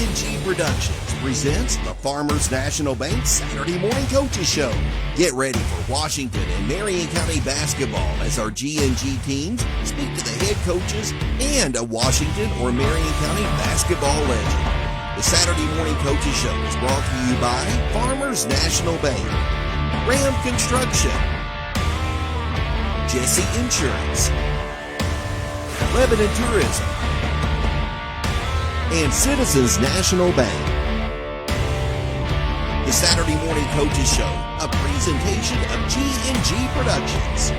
G&G Productions presents the Farmers National Bank Saturday Morning Coaches Show. Get ready for Washington and Marion County basketball as our G&G teams speak to the head coaches and a Washington or Marion County basketball legend. The Saturday Morning Coaches Show is brought to you by Farmers National Bank, Ram Construction, Jesse Insurance, Lebanon Tourism, and Citizens National Bank. The Saturday Morning Coaches Show, a presentation of G&G Productions.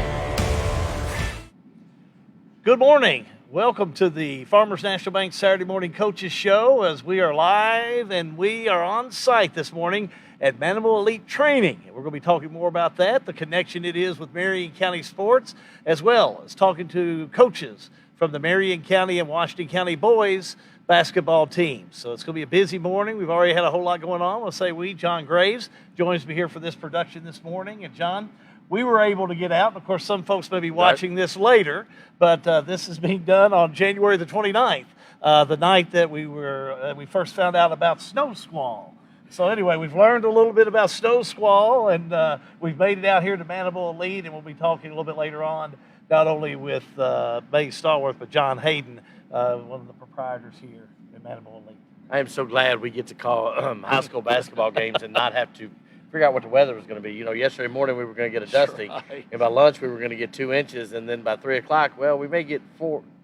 Good morning. Welcome to the Farmers National Bank Saturday Morning Coaches Show as we are live and we are on site this morning at Manimal Elite Training. We're going to be talking more about that, the connection it is with Marion County sports, as well as talking to coaches from the Marion County and Washington County boys basketball teams. So it's going to be a busy morning. We've already had a whole lot going on. I'll say John Graves joins me here for this production this morning. And John, we were able to get out. Of course, some folks may be watching this later, but this is being done on January the 29th, the night that we first found out about snow squall. So anyway, we've learned a little bit about snow squall, and we've made it out here to Manimal Elite, and we'll be talking a little bit later on, not only with May Stallworth, but John Hayden, one of the proprietors here at Manimal Elite. I am so glad we get to call high school basketball games and not have to figure out what the weather was going to be. You know, yesterday morning we were going to get a dusting, right, and by lunch we were going to get 2 inches, and then by 3 o'clock, well, we may get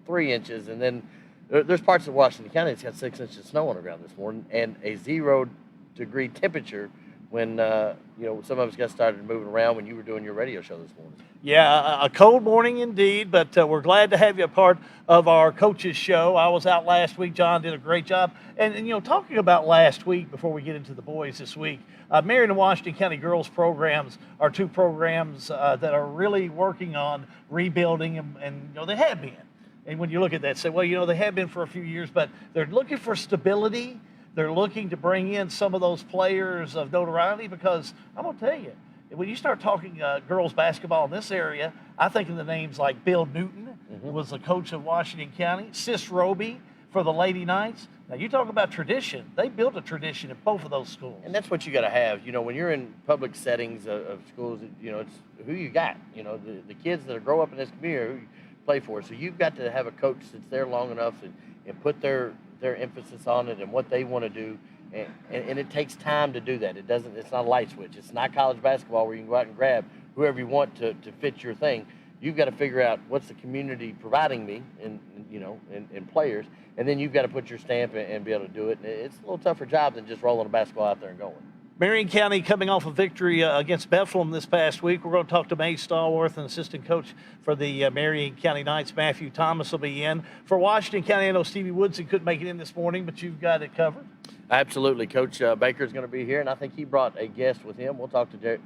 3 inches, and then there's parts of Washington County that's got 6 inches of snow on the ground this morning and a 0-degree temperature when, some of us got started moving around when you were doing your radio show this morning. Yeah, a cold morning indeed, but we're glad to have you a part of our coaches show. I was out last week. John did a great job. And talking about last week, before we get into the boys this week, Marion and Washington County girls programs are two programs that are really working on rebuilding, and they have been. And when you look at that, say, well, they have been for a few years, but they're looking for stability. They're looking to bring in some of those players of notoriety because I'm going to tell you, when you start talking girls basketball in this area, I think of the names like Bill Newton, who was the coach of Washington County, Sis Roby for the Lady Knights. Now, you talk about tradition. They built a tradition in both of those schools. And that's what you got to have. When you're in public settings of schools, it's who you got. The kids that grow up in this community are who you play for. So you've got to have a coach that's there long enough and put their emphasis on it and what they want to do. And it takes time to do that. It's not a light switch. It's not college basketball where you can go out and grab whoever you want to fit your thing. You've got to figure out what's the community providing me and players, and then you've got to put your stamp and be able to do it. It's a little tougher job than just rolling a basketball out there and going. Marion County coming off a victory against Bethlehem this past week. We're going to talk to May Stallworth, an assistant coach for the Marion County Knights. Matthew Thomas will be in. For Washington County, I know Stevie Woodson couldn't make it in this morning, but you've got it covered. Absolutely. Coach Baker is going to be here, and I think he brought a guest with him. We'll talk to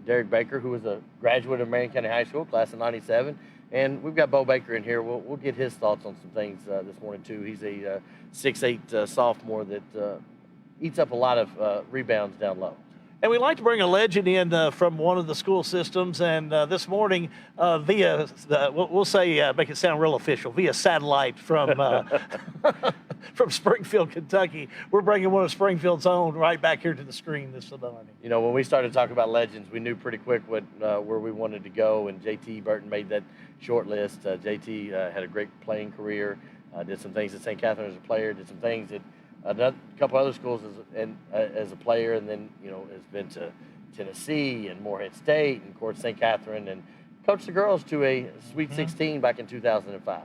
Derek Baker, who was a graduate of Marion County High School, class of 97. And we've got Bo Baker in here. We'll get his thoughts on some things this morning, too. He's a 6'8" sophomore that eats up a lot of rebounds down low. And we like to bring a legend in from one of the school systems. And this morning, via, we'll say, make it sound real official, via satellite from from Springfield, Kentucky, we're bringing one of Springfield's own right back here to the screen this morning. When we started talking about legends, we knew pretty quick where we wanted to go. And JT Burton made that short list. JT had a great playing career, did some things at St. Catherine as a player, did some things at a couple other schools as a player, and then has been to Tennessee and Morehead State and of course St. Catherine, and coached the girls to a Sweet 16 back in 2005.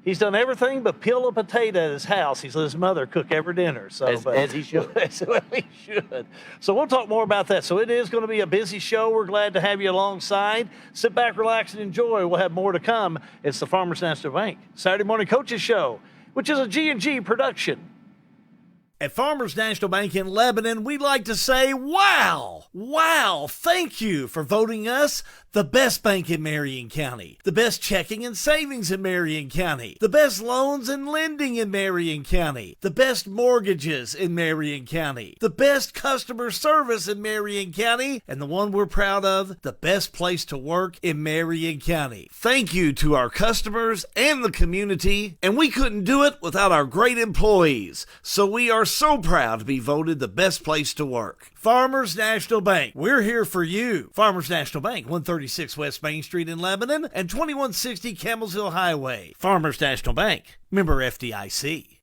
He's done everything but peel a potato at his house. He's let his mother cook every dinner. So as he should. Well, he should. So we'll talk more about that. So it is going to be a busy show. We're glad to have you alongside. Sit back, relax, and enjoy. We'll have more to come. It's the Farmers National Bank Saturday Morning Coaches Show, which is a G&G production. At Farmers National Bank in Lebanon, we'd like to say, wow, thank you for voting us The best bank in Marion County. The best checking and savings in Marion County. The best loans and lending in Marion County. The best mortgages in Marion County. The best customer service in Marion County. And the one we're proud of, the best place to work in Marion County. Thank you to our customers and the community. And we couldn't do it without our great employees. So we are so proud to be voted the best place to work. Farmers National Bank. We're here for you. Farmers National Bank, 136 West Main Street in Lebanon and 2160 Campbellsville Highway. Farmers National Bank. Member FDIC.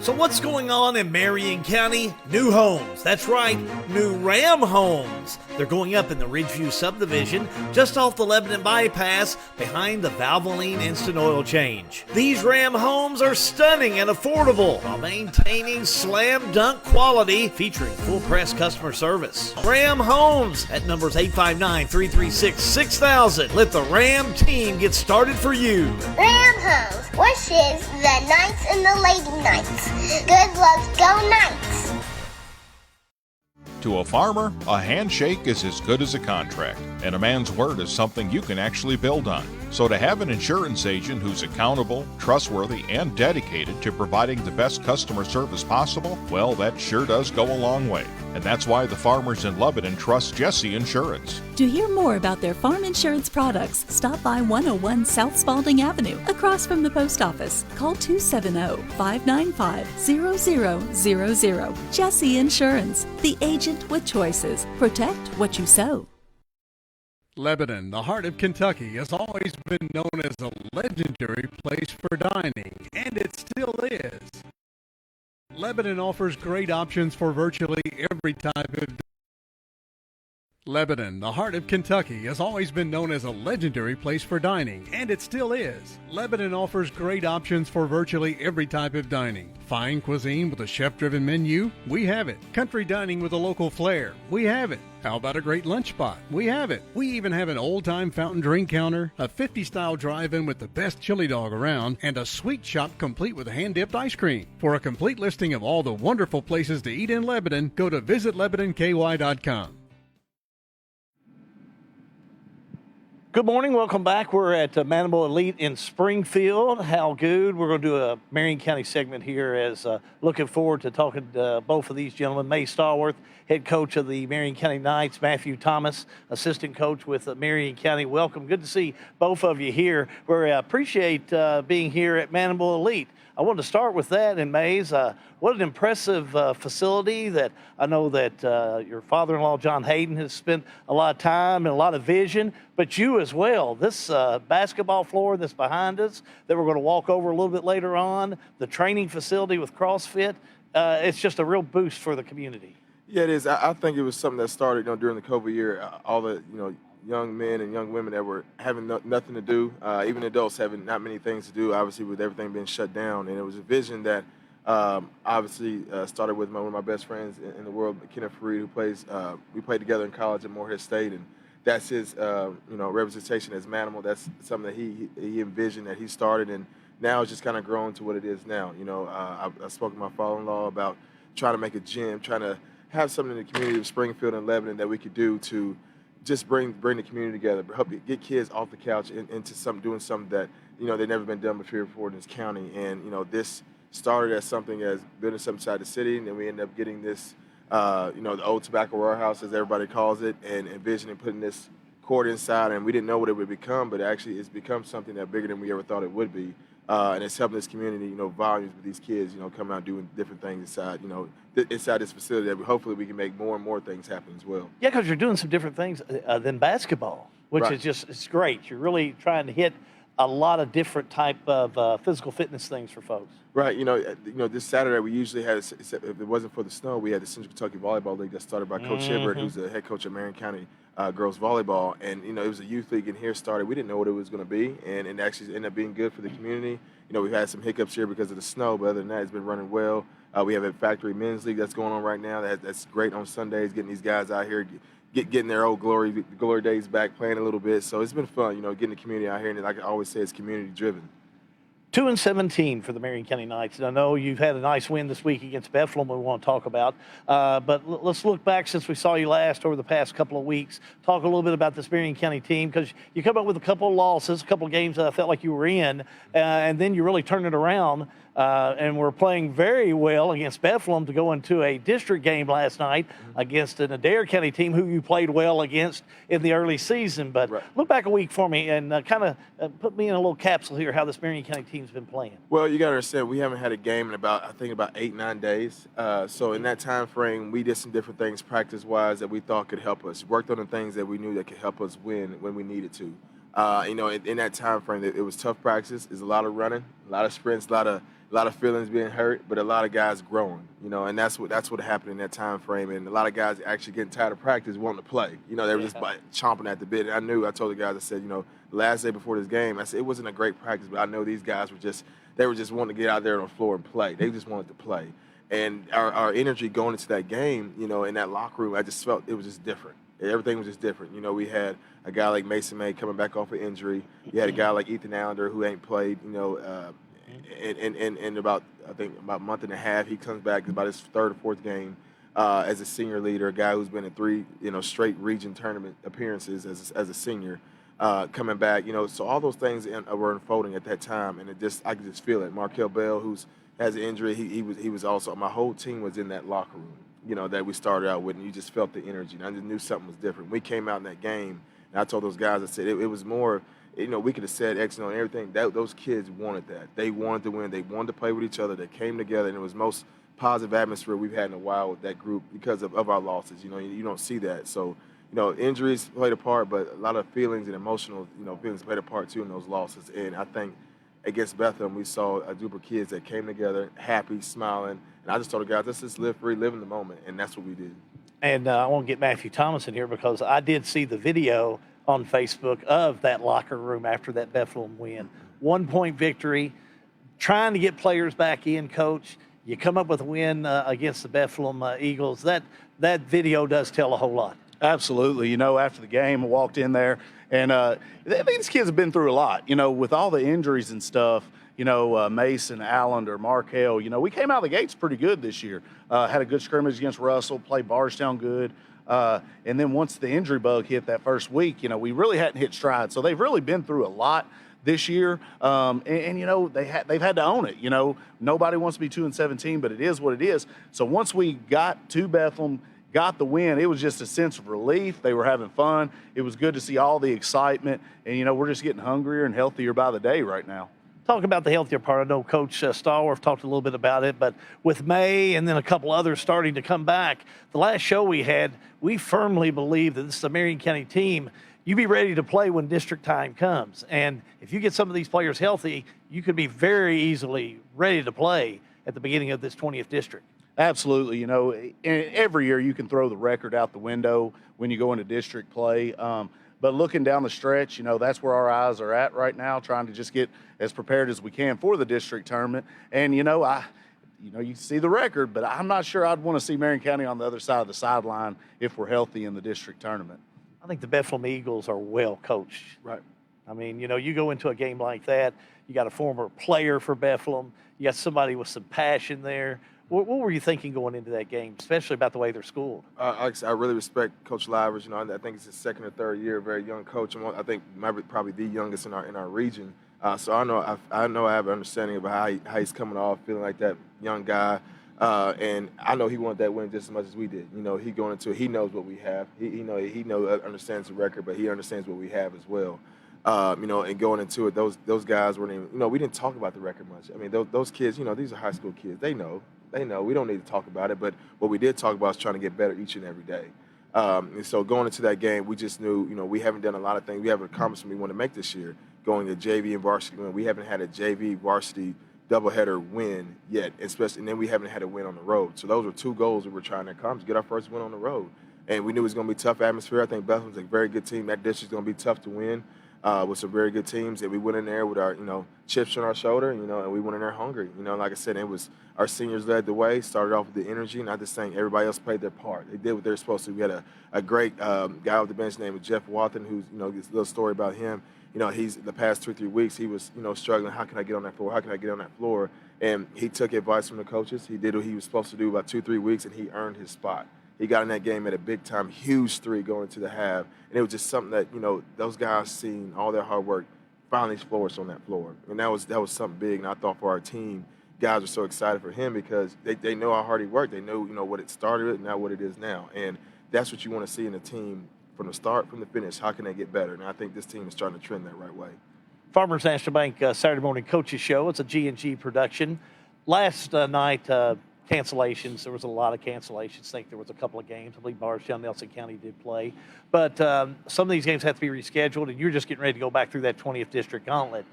So what's going on in Marion County? New homes. That's right, new Ram homes. They're going up in the Ridgeview subdivision, just off the Lebanon bypass, behind the Valvoline Instant Oil Change. These Ram homes are stunning and affordable while maintaining slam dunk quality, featuring full press customer service. Ram Homes at numbers 859-336-6000. Let the Ram team get started for you. Ram Homes wishes the Knights and the Lady Knights. Good luck, go Knights! To a farmer, a handshake is as good as a contract, and a man's word is something you can actually build on. So to have an insurance agent who's accountable, trustworthy, and dedicated to providing the best customer service possible, well, that sure does go a long way. And that's why the farmers in Lebanon trust Jesse Insurance. To hear more about their farm insurance products, stop by 101 South Spalding Avenue, across from the post office. Call 270-595-0000. Jesse Insurance, the agent with choices. Protect what you sow. Lebanon, the heart of Kentucky, has always been known as a legendary place for dining, and it still is. Lebanon offers great options for virtually every type of Lebanon, the heart of Kentucky, has always been known as a legendary place for dining, and it still is. Lebanon offers great options for virtually every type of dining. Fine cuisine with a chef-driven menu? We have it. Country dining with a local flair? We have it. How about a great lunch spot? We have it. We even have an old-time fountain drink counter, a 50-style drive-in with the best chili dog around, and a sweet shop complete with hand-dipped ice cream. For a complete listing of all the wonderful places to eat in Lebanon, go to visitlebanonky.com. Good morning. Welcome back. We're at Manimal Elite in Springfield. Hal Good. We're going to do a Marion County segment here as looking forward to talking to both of these gentlemen. May Stallworth, head coach of the Marion County Knights. Matthew Thomas, assistant coach with Marion County. Welcome. Good to see both of you here. We appreciate being here at Manimal Elite. I wanted to start with that, and Mays, what an impressive facility that I know that your father-in-law, John Hayden, has spent a lot of time and a lot of vision, but you as well. This basketball floor that's behind us that we're going to walk over a little bit later on, the training facility with CrossFit, it's just a real boost for the community. Yeah, it is. I think it was something that started during the COVID year, all the, young men and young women that were having nothing to do, even adults having not many things to do, obviously with everything being shut down. And it was a vision that obviously started with one of my best friends in the world, Kenneth Fareed, who plays, we played together in college at Morehead State. And that's his, representation as Manimal. That's something that he envisioned, that he started. And now it's just kind of grown to what it is now. I spoke to my father-in-law about trying to make a gym, trying to have something in the community of Springfield and Lebanon that we could do to just bring the community together, help get kids off the couch into doing something that they've never been done before in this county. And this started as something as building something inside the city, and then we ended up getting this, the old tobacco warehouse, as everybody calls it, and envisioning putting this court inside. And we didn't know what it would become, but actually it's become something that bigger than we ever thought it would be. And it's helping this community, volumes with these kids, coming out doing different things inside, inside this facility that hopefully we can make more and more things happen as well. Yeah, because you're doing some different things than basketball, which Right. is it's great. You're really trying to hit a lot of different type of physical fitness things for folks. Right. This Saturday we usually had, if it wasn't for the snow, we had the Central Kentucky Volleyball League that started by Coach Hibbert, who's the head coach of Marion County girls volleyball. And, it was a youth league in here started. We didn't know what it was going to be, and it actually ended up being good for the community. We've had some hiccups here because of the snow, but other than that, it's been running well. We have a factory men's league that's going on right now. That's great on Sundays, getting these guys out here, getting their old glory days back, playing a little bit. So it's been fun, getting the community out here. And like I always say, it's community driven. 2-17 for the Marion County Knights. And I know you've had a nice win this week against Bethlehem we want to talk about. But let's look back since we saw you last over the past couple of weeks. Talk a little bit about this Marion County team, because you come up with a couple of losses, a couple of games that I felt like you were in, and then you really turned it around. And we're playing very well against Bethlehem to go into a district game last night against an Adair County team who you played well against in the early season. But look back a week for me and kind of put me in a little capsule here how this Marion County team's been playing. Well, you got to understand, we haven't had a game in about 8-9 days. So in that time frame, we did some different things practice-wise that we thought could help us. Worked on the things that we knew that could help us win when we needed to. In that time frame, it was tough practice. There's a lot of running, a lot of sprints, a lot of feelings being hurt, but a lot of guys growing, and that's what happened in that time frame. And a lot of guys actually getting tired of practice, wanting to play. They were just chomping at the bit. And I told the guys, I said, the last day before this game, I said it wasn't a great practice, but I know these guys were just wanting to get out there on the floor and play. They just wanted to play. And our energy going into that game, in that locker room, I just felt it was just different. Everything was just different. We had a guy like Mason May coming back off of injury. You had a guy like Ethan Allender who ain't played, in about a month and a half. He comes back about his third or fourth game as a senior leader, a guy who's been in 3 straight region tournament appearances as a senior, coming back. So all those things were unfolding at that time, and I could just feel it. Markel Bell, who has an injury, he was also, my whole team was in that locker room, that we started out with, and you just felt the energy. And I just knew something was different. We came out in that game, and I told those guys, I said it was more. We could have said X and everything. Those kids wanted that. They wanted to win. They wanted to play with each other. They came together, and it was the most positive atmosphere we've had in a while with that group because of our losses. You don't see that. So, injuries played a part, but a lot of feelings and emotional, feelings played a part too in those losses. And I think against Bethlehem, we saw a group of kids that came together, happy, smiling. And I just told the guys, let's just live free, live in the moment. And that's what we did. And I want to get Matthew Thomas in here because I did see the video on Facebook of that locker room after that Bethlehem win. 1-point victory, trying to get players back in, Coach. You come up with a win against the Bethlehem Eagles. That video does tell a whole lot. Absolutely. After the game, I walked in there, and these kids have been through a lot. With all the injuries and stuff, Mason, Allender, Markel, we came out of the gates pretty good this year. Had a good scrimmage against Russell, played Bardstown good. And then once the injury bug hit that first week, we really hadn't hit stride. So they've really been through a lot this year. They've had to own it. Nobody wants to be 2-17, but it is what it is. So once we got to Bethlehem, got the win, it was just a sense of relief. They were having fun. It was good to see all the excitement. And, we're just getting hungrier and healthier by the day right now. Talk about the healthier part. I know Coach Stallworth talked a little bit about it, but with May and then a couple others starting to come back, the last show we had, we firmly believe that this is a Marion County team. You be ready to play when district time comes. And if you get some of these players healthy, you could be very easily ready to play at the beginning of this 20th district. Absolutely. Every year you can throw the record out the window when you go into district play. But looking down the stretch, that's where our eyes are at right now, trying to just get as prepared as we can for the district tournament. And, you see the record, but I'm not sure I'd want to see Marion County on the other side of the sideline if we're healthy in the district tournament. I think the Bethlehem Eagles are well coached. Right. I mean, you go into a game like that, you got a former player for Bethlehem, you got somebody with some passion there. What were you thinking going into that game, especially about the way they're schooled? I really respect Coach Livers. I think it's his second or third year, very young coach. I think probably the youngest in our region. So I know I have an understanding of how he's coming off, feeling like that young guy. And I know he wanted that win just as much as we did. He going into it, he knows what we have. He understands the record, but he understands what we have as well. And going into it, those guys weren't even. We didn't talk about the record much. I mean, those kids, these are high school kids. They know. We don't need to talk about it, but what we did talk about is trying to get better each and every day. And so going into that game, we just knew, we haven't done a lot of things. We have an accomplishment we want to make this year, going to JV and varsity win. We haven't had a JV varsity doubleheader win yet, especially, and then we haven't had a win on the road. So those were 2 goals we were trying to accomplish, get our first win on the road. And we knew it was going to be a tough atmosphere. I think Bethlehem's a very good team. That district's going to be tough to win. with some very good teams, and we went in there with our, chips on our shoulder, and we went in there hungry. Like I said, it was our seniors led the way, started off with the energy, and I just think everybody else played their part. They did what they were supposed to. We had a great guy off the bench named Jeff Watson, who's, this little story about him. He's the past 2 or 3 weeks, he was, struggling. How can I get on that floor? How can I get on that floor? And he took advice from the coaches. He did what he was supposed to do about 2 or 3 weeks, and he earned his spot. He got in that game at a big-time, huge 3 going into the half. And it was just something that, those guys seen all their hard work finally flourished on that floor. And that was something big. And I thought for our team, guys were so excited for him because they know how hard he worked. They know, what it started and now what it is now. And that's what you want to see in a team from the start, from the finish. How can they get better? And I think this team is starting to trend that right way. Farmers National Bank Saturday Morning Coaches Show. It's a G&G production. Last night, cancellations. There was a lot of cancellations. I think there was a couple of games. I believe Bardstown, Nelson County did play. But some of these games have to be rescheduled, and you're just getting ready to go back through that 20th District gauntlet.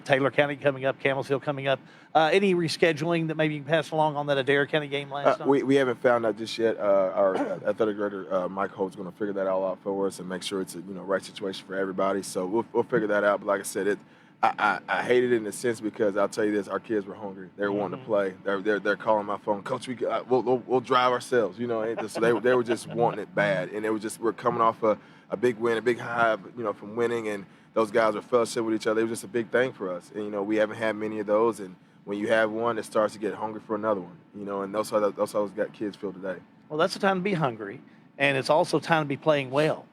Taylor County coming up, Campbellsville coming up. Any rescheduling that maybe you can pass along on that Adair County game last night? We haven't found out just yet. Our athletic director, Mike Holt's going to figure that all out for us and make sure it's a right situation for everybody. So we'll figure that out. But like I said, I hated it in a sense because I'll tell you this: our kids were hungry. They were wanting to play. They're calling my phone, Coach. We'll drive ourselves. So they were just wanting it bad, and we're coming off a big win, a big high, from winning, and those guys were fellowship with each other. It was just a big thing for us, and we haven't had many of those. And when you have one, it starts to get hungry for another one. And those how those kids feel today. Well, that's the time to be hungry, and it's also time to be playing well.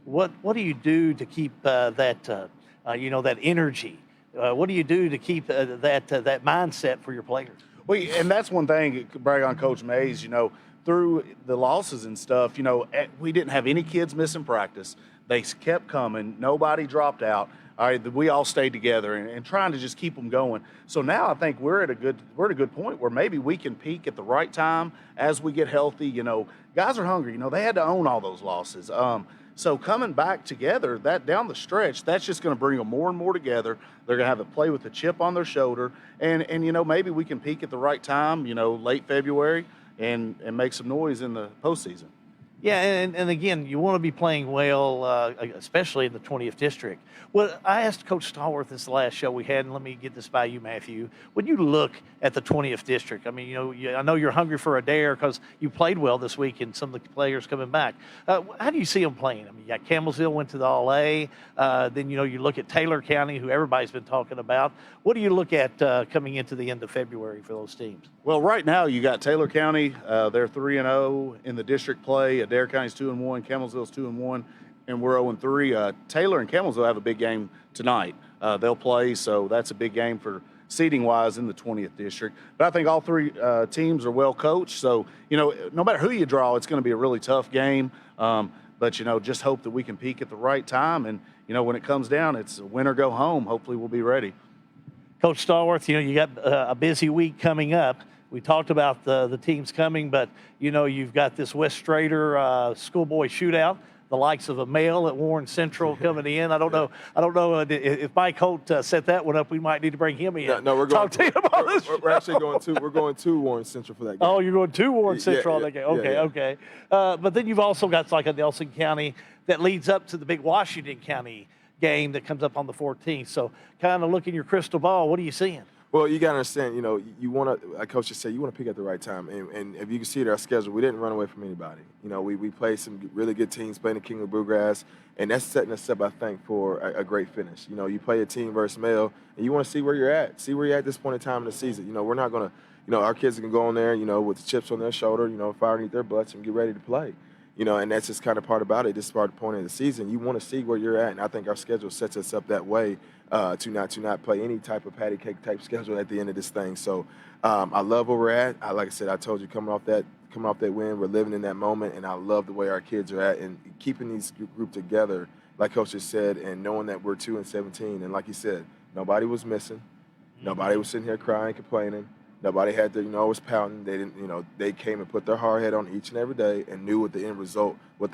What do you do to keep that energy? What do you do to keep that mindset for your players? Well, and that's one thing, brag on Coach Mays, through the losses and stuff, we didn't have any kids missing practice. They kept coming. Nobody dropped out. All right, we all stayed together and trying to just keep them going. So now I think we're at a good point where maybe we can peak at the right time as we get healthy. Guys are hungry. They had to own all those losses. So coming back together, that down the stretch, that's just going to bring them more and more together. They're going to have to play with a chip on their shoulder, and maybe we can peak at the right time, late February, and make some noise in the postseason. Yeah, and again, you want to be playing well, especially in the 20th District. Well, I asked Coach Stallworth this last show we had, and let me get this by you, Matthew. When you look at the 20th District, I mean, I know you're hungry for Adair because you played well this week and some of the players coming back. How do you see them playing? I mean, you got Campbellsville went to the All-A. Then, you look at Taylor County, who everybody's been talking about. What do you look at coming into the end of February for those teams? Well, right now you got Taylor County. They're 3-0 in the district play. Adair County's 2-1. Campbellsville's 2-1. And we're 0-3. Taylor and Campbellsville have a big game tonight. They'll play, so that's a big game for seeding-wise in the 20th District. But I think all three teams are well coached. So, no matter who you draw, it's going to be a really tough game. But, just hope that we can peak at the right time. And, when it comes down, it's win or go home. Hopefully we'll be ready. Coach Stallworth, you got a busy week coming up. We talked about the teams coming, but, you've got this West Strader schoolboy shootout. The likes of a male at Warren Central coming in. I don't know if Mike Holt set that one up. We might need to bring him in. No, we're going. We're actually going to. We're going to Warren Central for that game. Oh, you're going to Warren Central on that game. Okay, yeah. Okay. But then you've also got like a Nelson County that leads up to the big Washington County game that comes up on the 14th. So, kind of look in your crystal ball. What are you seeing? Well, you got to understand, you want to, like Coach just said, you want to pick at the right time. And if you can see it, our schedule, we didn't run away from anybody. We played some really good teams, playing the King of Bluegrass, and that's setting us up, I think, for a great finish. You play a team versus male, and you want to see where you're at. See where you're at this point in time in the season. We're not going to, our kids can go in there, with the chips on their shoulder, fire underneath their butts and get ready to play. And that's just kind of part about it. This is part of the point of the season. You want to see where you're at, and I think our schedule sets us up that way to not play any type of patty cake type schedule at the end of this thing. So I love where we're at. Like I said, I told you coming off that win, we're living in that moment, and I love the way our kids are at and keeping these group together, like Coach just said, and knowing that we're 2-17. And like he said, nobody was missing, nobody was sitting here crying, complaining. Nobody had to, was pouting. They didn't, they came and put their hard head on each and every day and knew what they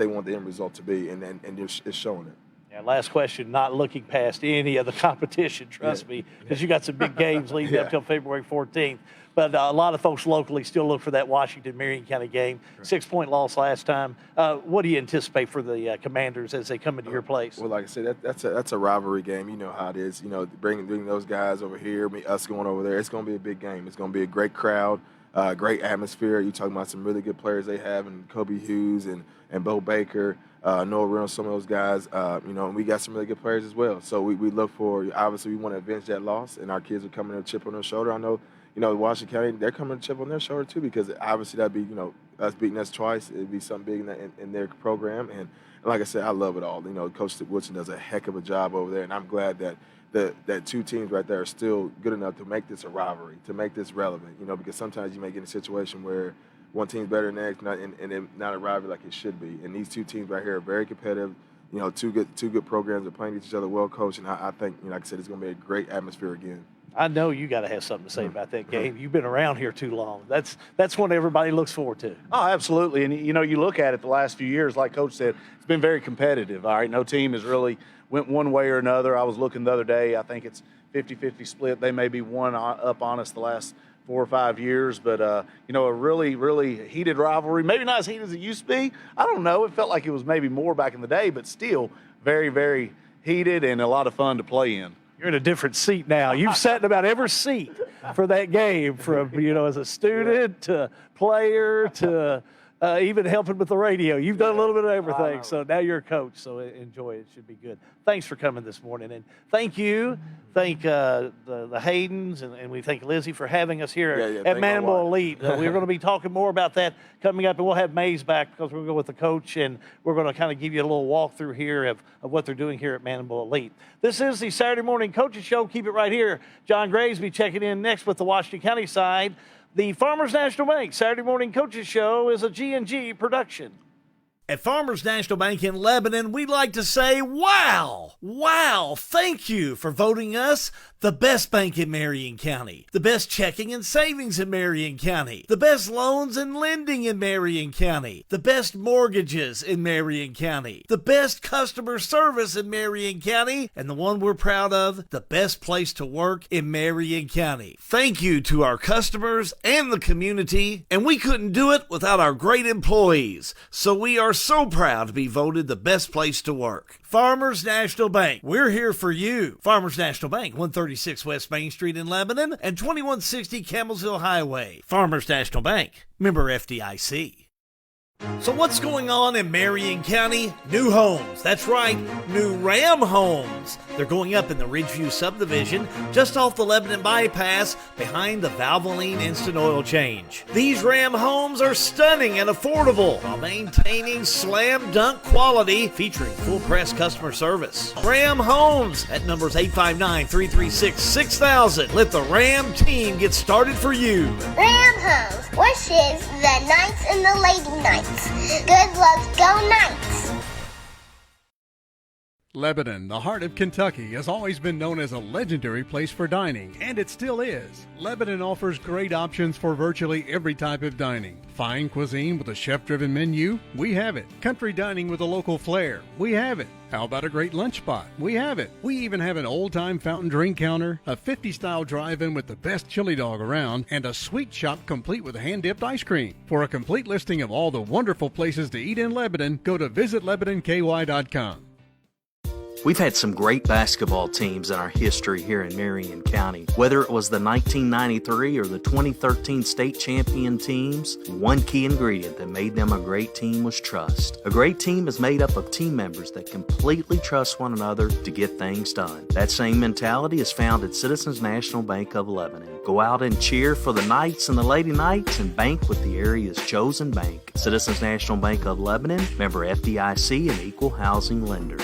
want the end result to be, and it's showing it. Yeah, last question, not looking past any of the competition, trust me, because you got some big games leading up till February 14th. but a lot of folks locally still look for that Washington-Marion County game. 6-point loss last time. What do you anticipate for the Commanders as they come into your place? Well, like I said, that's a rivalry game. You know how it is. You know, bringing those guys over here, us going over there. It's going to be a big game. It's going to be a great crowd, great atmosphere. You're talking about some really good players they have, and Kobe Hughes and Bo Baker, Noah Reynolds, some of those guys. You know, and we got some really good players as well. So we look for, obviously, we want to avenge that loss, and our kids are coming to chip on their shoulder. I know, you know, Washington County, they're coming to chip on their shoulder too, because obviously that'd be, you know, us beating us twice. It'd be something big in their program. And like I said, I love it all. You know, Coach Woodson does a heck of a job over there, and I'm glad that that two teams right there are still good enough to make this a rivalry, to make this relevant. You know, because sometimes you may get in a situation where one team's better than the next, and then not a rivalry like it should be. And these two teams right here are very competitive. You know, two good programs are playing each other, well coached, and I think, you know, like I said, it's going to be a great atmosphere again. I know you got to have something to say about that game. You've been around here too long. That's what everybody looks forward to. Oh, absolutely. And, you know, you look at it the last few years, like Coach said, it's been very competitive, all right? No team has really went one way or another. I was looking the other day. I think it's 50-50 split. They may be one up on us the last 4 or 5 years, but, you know, a really, really heated rivalry. Maybe not as heated as it used to be. I don't know. It felt like it was maybe more back in the day, but still very, very heated and a lot of fun to play in. You're in a different seat now. You've sat in about every seat for that game, from, you know, as a student to player to even helping with the radio. You've done a little bit of everything, so now you're a coach, so enjoy it. It should be good. Thanks for coming this morning, and thank you. Thank the Haydens, and we thank Lizzie for having us here at Manimal Elite. We're going to be talking more about that coming up, and we'll have Mays back because we're going to go with the coach, and we're going to kind of give you a little walkthrough here of what they're doing here at Manimal Elite. This is the Saturday Morning Coaches Show. Keep it right here. John Graves will be checking in next with the Washington County side. The Farmers National Bank Saturday Morning Coaches Show is a G&G production. At Farmers National Bank in Lebanon, we'd like to say, wow! Wow! Thank you for voting us the best bank in Marion County, the best checking and savings in Marion County, the best loans and lending in Marion County, the best mortgages in Marion County, the best customer service in Marion County, and the one we're proud of, the best place to work in Marion County. Thank you to our customers and the community, and we couldn't do it without our great employees, so we are so proud to be voted the best place to work. Farmers National Bank, we're here for you. Farmers National Bank, 136 West Main Street in Lebanon and 2160 Campbellsville Highway. Farmers National Bank, member FDIC. So what's going on in Marion County? New homes. That's right, new Ram homes. They're going up in the Ridgeview subdivision, just off the Lebanon bypass, behind the Valvoline Instant Oil Change. These Ram homes are stunning and affordable while maintaining slam dunk quality, featuring full press customer service. Ram Homes at numbers 859-336-6000. Let the Ram team get started for you. Ram Homes wishes the Knights and the Lady Knights good luck, go Knights! Lebanon, the heart of Kentucky, has always been known as a legendary place for dining, and it still is. Lebanon offers great options for virtually every type of dining. Fine cuisine with a chef-driven menu? We have it. Country dining with a local flair? We have it. How about a great lunch spot? We have it. We even have an old-time fountain drink counter, a 50-style drive-in with the best chili dog around, and a sweet shop complete with hand-dipped ice cream. For a complete listing of all the wonderful places to eat in Lebanon, go to visitlebanonky.com. We've had some great basketball teams in our history here in Marion County. Whether it was the 1993 or the 2013 state champion teams, one key ingredient that made them a great team was trust. A great team is made up of team members that completely trust one another to get things done. That same mentality is found at Citizens National Bank of Lebanon. Go out and cheer for the Knights and the Lady Knights and bank with the area's chosen bank. Citizens National Bank of Lebanon, member FDIC and equal housing lender.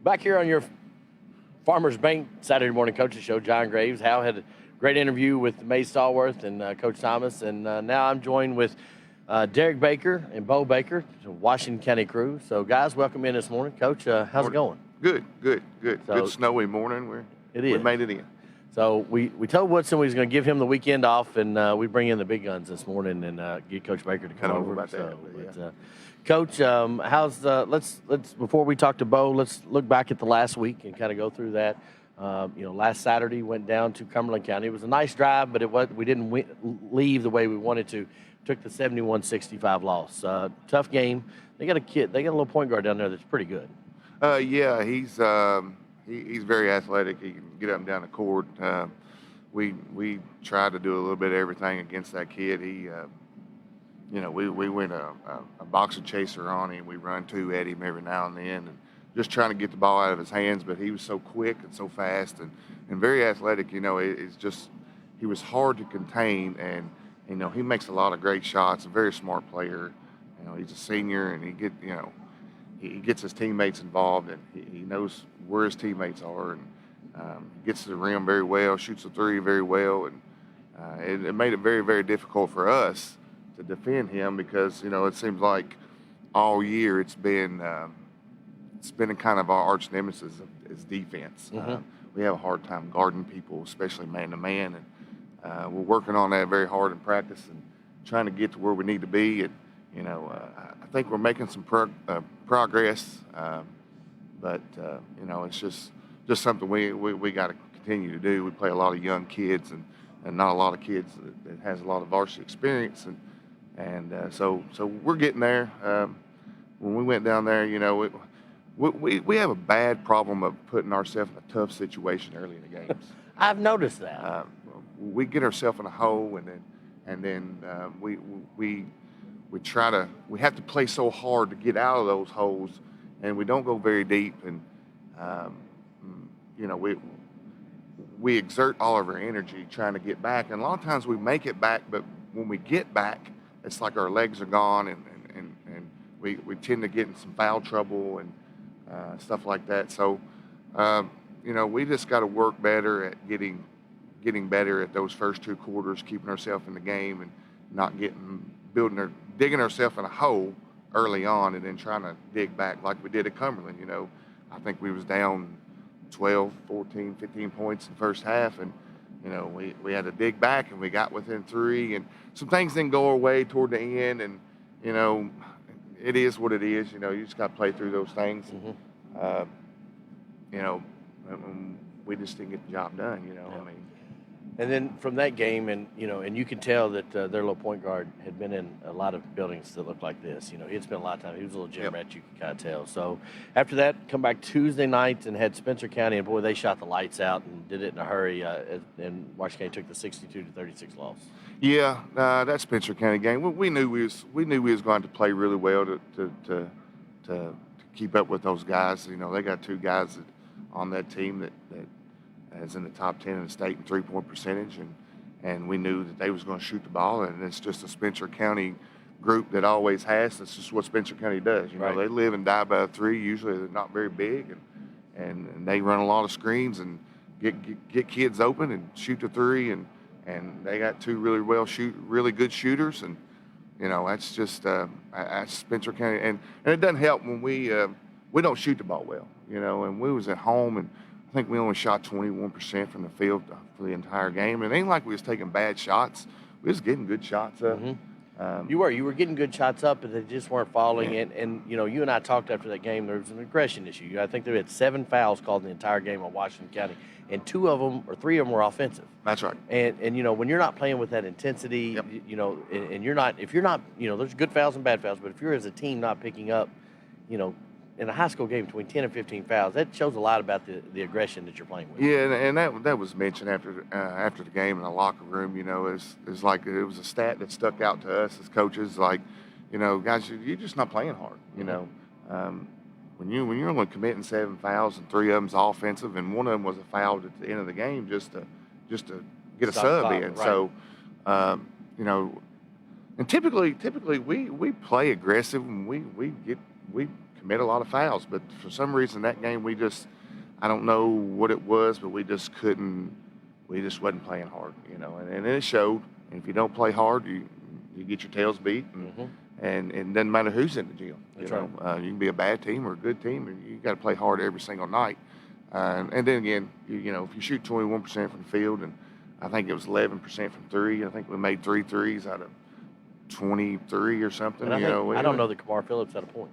Back here on your Farmers Bank Saturday Morning Coaches Show, John Graves. Hal had a great interview with May Stallworth and Coach Thomas, and now I'm joined with Derek Baker and Bo Baker, Washington County crew. So, guys, welcome in this morning. Coach, how's it going? Good. So, good snowy morning. We made it in. So we told Woodson we was going to give him the weekend off, and we bring in the big guns this morning and get Coach Baker to come over. About so, that, Coach, how's let's before we talk to Bo, let's look back at the last week and kind of go through that. Last Saturday went down to Cumberland County. It was a nice drive, but we didn't leave the way we wanted to. Took the 71-65 loss. Tough game. They got a little point guard down there that's pretty good. Yeah, he's very athletic. He can get up and down the court. We tried to do a little bit of everything against that kid. He, we went a boxer chaser on him. We run two at him every now and then, and just trying to get the ball out of his hands. But he was so quick and so fast and very athletic. It's just he was hard to contain, and he makes a lot of great shots. A very smart player. He's a senior, and he gets his teammates involved, and he knows where his teammates are, and gets to the rim very well, shoots a three very well, and it made it very, very difficult for us to defend him because it seems like all year it's been a kind of our arch nemesis is defense. Mm-hmm. We have a hard time guarding people, especially man to man, and we're working on that very hard in practice and trying to get to where we need to be. And I think we're making some progress, but it's just something we got to continue to do. We play a lot of young kids and not a lot of kids that has a lot of varsity experience, and so we're getting there. When we went down there, we have a bad problem of putting ourselves in a tough situation early in the games. I've noticed that. We get ourselves in a hole, and then we have to play so hard to get out of those holes, and we don't go very deep, and we exert all of our energy trying to get back, and a lot of times we make it back, but when we get back, it's like our legs are gone, and we tend to get in some foul trouble and stuff like that. So we just got to work better at getting better at those first two quarters, keeping ourselves in the game, and not digging ourselves in a hole early on, and then trying to dig back like we did at Cumberland. I think we was down 12, 14, 15 points in the first half, and we had to dig back, and we got within three, and some things didn't go our way toward the end, and it is what it is. You just got to play through those things. Mm-hmm. We just didn't get the job done. Yeah. And then from that game, and you can tell that their little point guard had been in a lot of buildings that looked like this. He'd spent a lot of time. He was a little gym rat, you can kind of tell. So after that, come back Tuesday night and had Spencer County, and boy, they shot the lights out and did it in a hurry. And Washington County took the 62-36 loss. Yeah, that Spencer County game, we knew we was going to play really well to keep up with those guys. They got two guys on that team that is in the top 10 in the state in three-point percentage, and we knew that they was going to shoot the ball, and it's just a Spencer County group that always has. That's just what Spencer County does. Right. They live and die by a three. Usually they're not very big, and they run a lot of screens and get kids open and shoot the three, and they got two really good shooters, and that's just that's Spencer County, and it doesn't help when we don't shoot the ball well, and we was at home, and I think we only shot 21% from the field for the entire game. And it ain't like we was taking bad shots. We was getting good shots up. Mm-hmm. You were getting good shots up, but they just weren't falling. Yeah. And you and I talked after that game. There was an aggression issue. I think they had 7 fouls called in the entire game on Washington County, and 2 of them or 3 of them were offensive. That's right. And when you're not playing with that intensity, and you're not, if you're not, there's good fouls and bad fouls, but if you're as a team not picking up, in a high school game between 10 and 15 fouls, that shows a lot about the aggression that you're playing with. Yeah, and that was mentioned after the game in the locker room. It's like it was a stat that stuck out to us as coaches. Like, guys, you're just not playing hard. When you're only committing 7 fouls and 3 of them's offensive, and 1 of them was a foul at the end of the game just to get a sub in. Right. So, and typically we play aggressive, and we commit a lot of fouls, but for some reason that game I don't know what it was, but we just wasn't playing hard, and it showed. And if you don't play hard, you get your tails beat, and it doesn't matter who's in the gym. That's right. You can be a bad team or a good team, and you got to play hard every single night. And then again, if you shoot 21% from the field, and I think it was 11% from 3, I think we made 3 threes out of 23 or something. I don't know that Kamar Phillips had a point.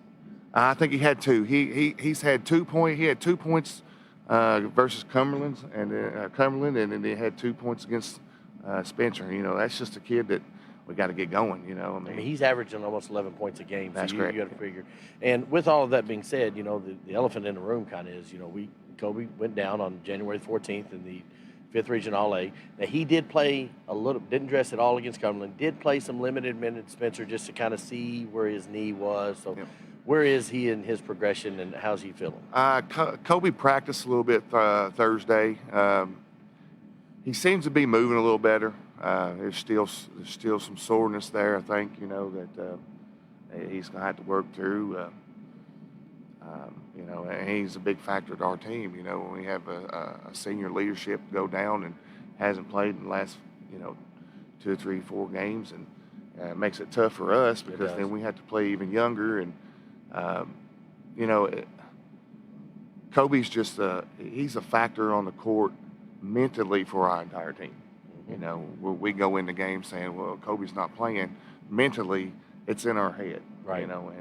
I think he had 2. He's had 2 points. He had 2 points versus Cumberland, and then they had 2 points against Spencer. You know, that's just a kid that we got to get going. You know, I mean, he's averaging almost 11 points a game. That's so correct. You got to figure. And with all of that being said, you know, the elephant in the room kind of is, you know, Kobe went down on January 14th in the 5th Region All-A. Now, he did play didn't dress at all against Cumberland, did play some limited minutes, Spencer, just to kind of see where his knee was. So where is he in his progression, and how's he feeling? Kobe practiced a little bit Thursday. He seems to be moving a little better. There's still some soreness there, I think, you know, that he's going to have to work through. You know, and he's a big factor to our team. You know, when we have a senior leadership go down and hasn't played in the last, you know, 2, 3, 4 games, and it makes it tough for us because then we have to play even younger. And, you know, Kobe's just he's a factor on the court mentally for our entire team. You know, we go in the game saying, well, Kobe's not playing. Mentally, it's in our head, right? You know,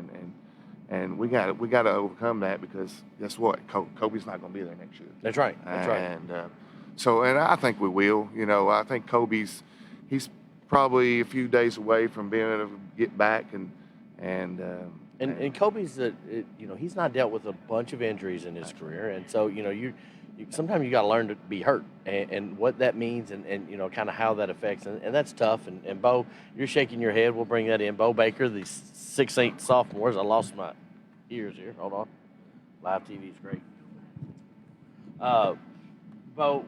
and we got to overcome that, because guess what? Kobe's not going to be there next year. That's right. That's right. And and I think we will. You know, I think he's probably a few days away from being able to get back, and Kobe's you know, he's not dealt with a bunch of injuries in his career, and so you know sometimes you got to learn to be hurt and what that means, and you know, kind of how that affects, and that's tough. And Bo, you're shaking your head. We'll bring that in. Bo Baker, the 6'8" sophomores. I lost my ears here. Hold on. Live TV is great. Bo,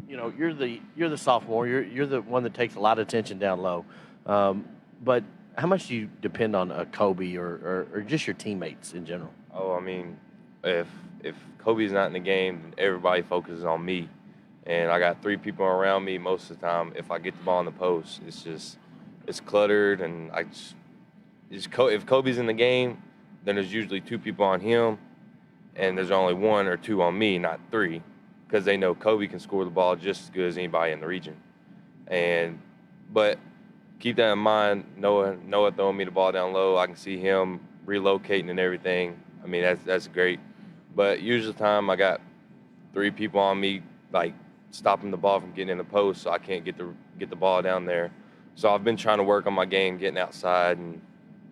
you know, you're the sophomore. You're the one that takes a lot of attention down low. But how much do you depend on Kobe or just your teammates in general? Oh, I mean, if Kobe's not in the game, then everybody focuses on me. And I got 3 people around me most of the time. If I get the ball in the post, it's cluttered, and if Kobe's in the game, then there's usually 2 people on him, and there's only 1 or 2 on me, not 3, because they know Kobe can score the ball just as good as anybody in the region. But keep that in mind. Noah throwing me the ball down low, I can see him relocating and everything. I mean, that's great. But usually the time I got 3 people on me, like stopping the ball from getting in the post, so I can't get the ball down there. So I've been trying to work on my game, getting outside and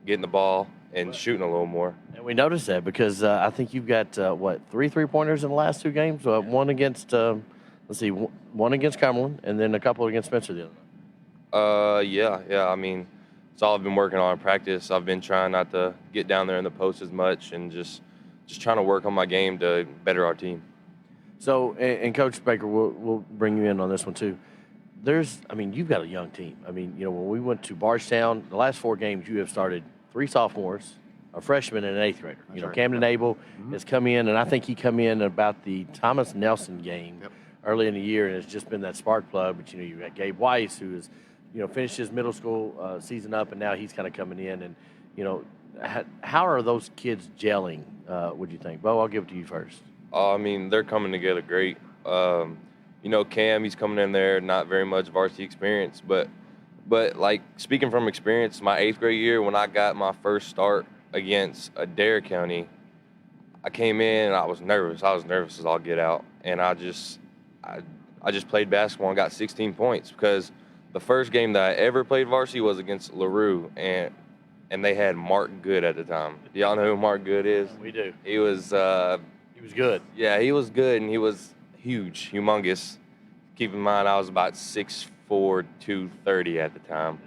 getting the ball and shooting a little more. And we noticed that because I think you've got 3 3-pointers in the last 2 games. One against one against Cumberland, and then a couple against Spencer the other night. Yeah. I mean, it's all I've been working on in practice. I've been trying not to get down there in the post as much, and just trying to work on my game to better our team. So, and Coach Baker, we'll bring you in on this one too. You've got a young team. I mean, you know, when we went to Bardstown, the last 4 games, you have started 3 sophomores, a freshman, and an 8th grader. You know, right. Camden Abel has come in, and I think he come in about the Thomas Nelson game early in the year, and it's just been that spark plug. But, you know, you've got Gabe Weiss, who has, you know, finished his middle school season up, and now he's kind of coming in. And, you know, how are those kids gelling, would you think? Bo, I'll give it to you first. I mean, they're coming together great. You know, Cam, he's coming in there, not very much varsity experience, but like, speaking from experience, my 8th grade year, when I got my first start against Adair County, I came in and I was nervous. I was nervous as all get out, and I just played basketball and got 16 points, because the first game that I ever played varsity was against LaRue, and they had Mark Good at the time. Do y'all know who Mark Good is? We do. He was good. Yeah, he was good, and he was huge, humongous. Keep in mind, I was about 6'4", 230 at the time.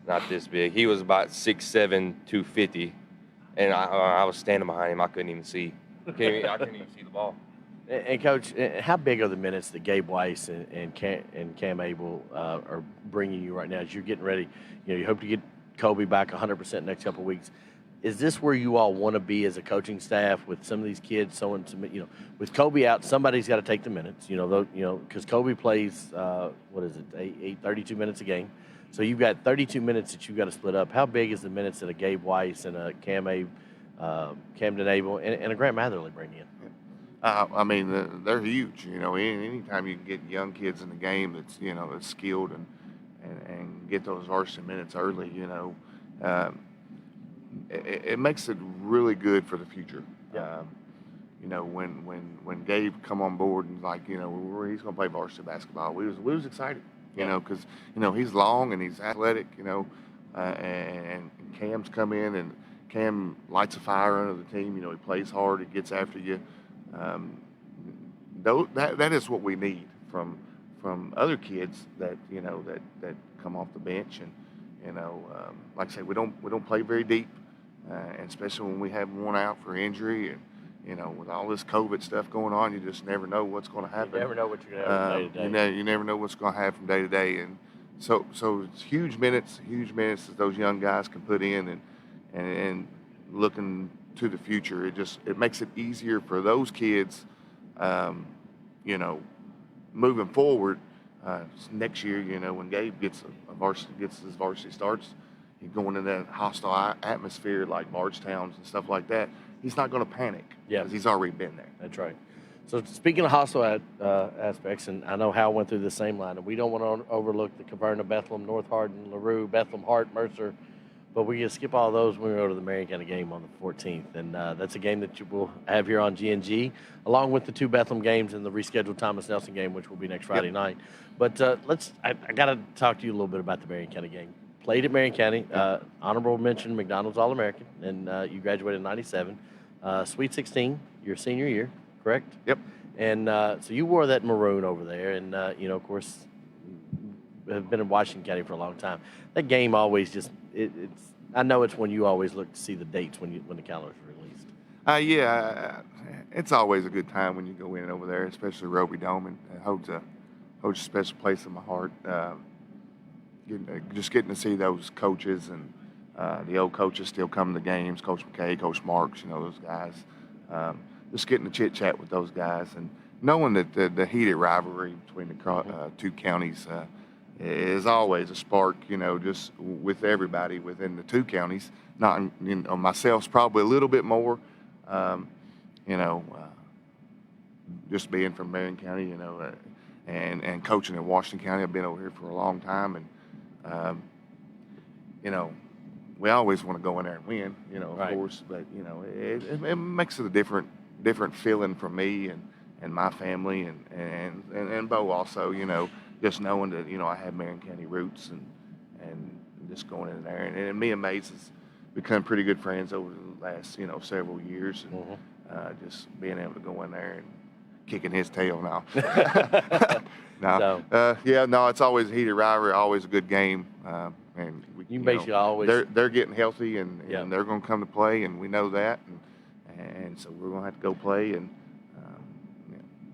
Not this big. He was about 6'7", 250, and I was standing behind him. I couldn't even see. I couldn't even see the ball. And Coach, how big are the minutes that Gabe Weiss and Cam Abel are bringing you right now as you're getting ready? You know, you hope to get Kobe back 100% next couple of weeks. Is this where you all want to be as a coaching staff with some of these kids? With Kobe out, somebody's got to take the minutes. Because Kobe plays 32 minutes a game. So you've got 32 minutes that you've got to split up. How big is the minutes that a Gabe Weiss and a Camden Abel and a Grant Matherly bring in? I mean, they're huge. You know, anytime you can get young kids in the game that's skilled and get those varsity minutes early, you know, it makes it really good for the future. Yeah. you know, when Gabe come on board and like, you know, he's going to play varsity basketball, we was excited, you know, because, you know, he's long and he's athletic, you know, and Cam's come in and Cam lights a fire under the team. You know, he plays hard, he gets after you. That is what we need from other kids that, you know, that come off the bench. And, you know, like I say, we don't play very deep, and especially when we have one out for injury. And, you know, with all this COVID stuff going on, you just never know what's going to happen. You never know what you're going to have from day to day. You never know what's going to happen from day to day. And so it's huge minutes that those young guys can put in, and looking to the future, it makes it easier for those kids, you know, moving forward. Next year, you know, when Gabe gets his varsity starts, he's going in that hostile atmosphere like Bardstown's and stuff like that. He's not going to panic because he's already been there. That's right. So speaking of hostile aspects, and I know Hal went through the same line, and we don't want to overlook the Caverna, Bethlehem, North Hardin, LaRue, Bethlehem, Hart, Mercer, but we can skip all those when we go to the Marion County game on the 14th, and that's a game that you will have here on GNG, along with the two Bethlehem games and the rescheduled Thomas Nelson game, which will be next Friday night. But I got to talk to you a little bit about the Marion County game. Played at Marion County, honorable mention, McDonald's All-American, and you graduated in '97. Sweet 16, your senior year, correct? Yep. And so you wore that maroon over there, and you know, of course, have been in Washington County for a long time. That game always just it's. I know it's when you always look to see the dates when the calendar's released. Yeah, it's always a good time when you go in over there, especially Roby Dome, and it holds a special place in my heart. Just getting to see those coaches and the old coaches still come to the games, Coach McKay, Coach Marks, you know, those guys. Just getting to chit-chat with those guys and knowing that the heated rivalry between the two counties is always a spark, you know, just with everybody within the two counties. Not, you know, myself's probably a little bit more, you know, just being from Marion County, you know, and coaching in Washington County. I've been over here for a long time, and, you know, we always want to go in there and win, you know, of course, but, you know, it makes it a different feeling for me and my family and Bo also, you know, just knowing that, you know, I have Marion County roots and just going in there. And me and Mace has become pretty good friends over the last, you know, several years. And just being able to go in there and kicking his tail now. It's always a heated rivalry, always a good game. And you basically always... They're getting healthy and they're going to come to play, and we know that. And so we're going to have to go play and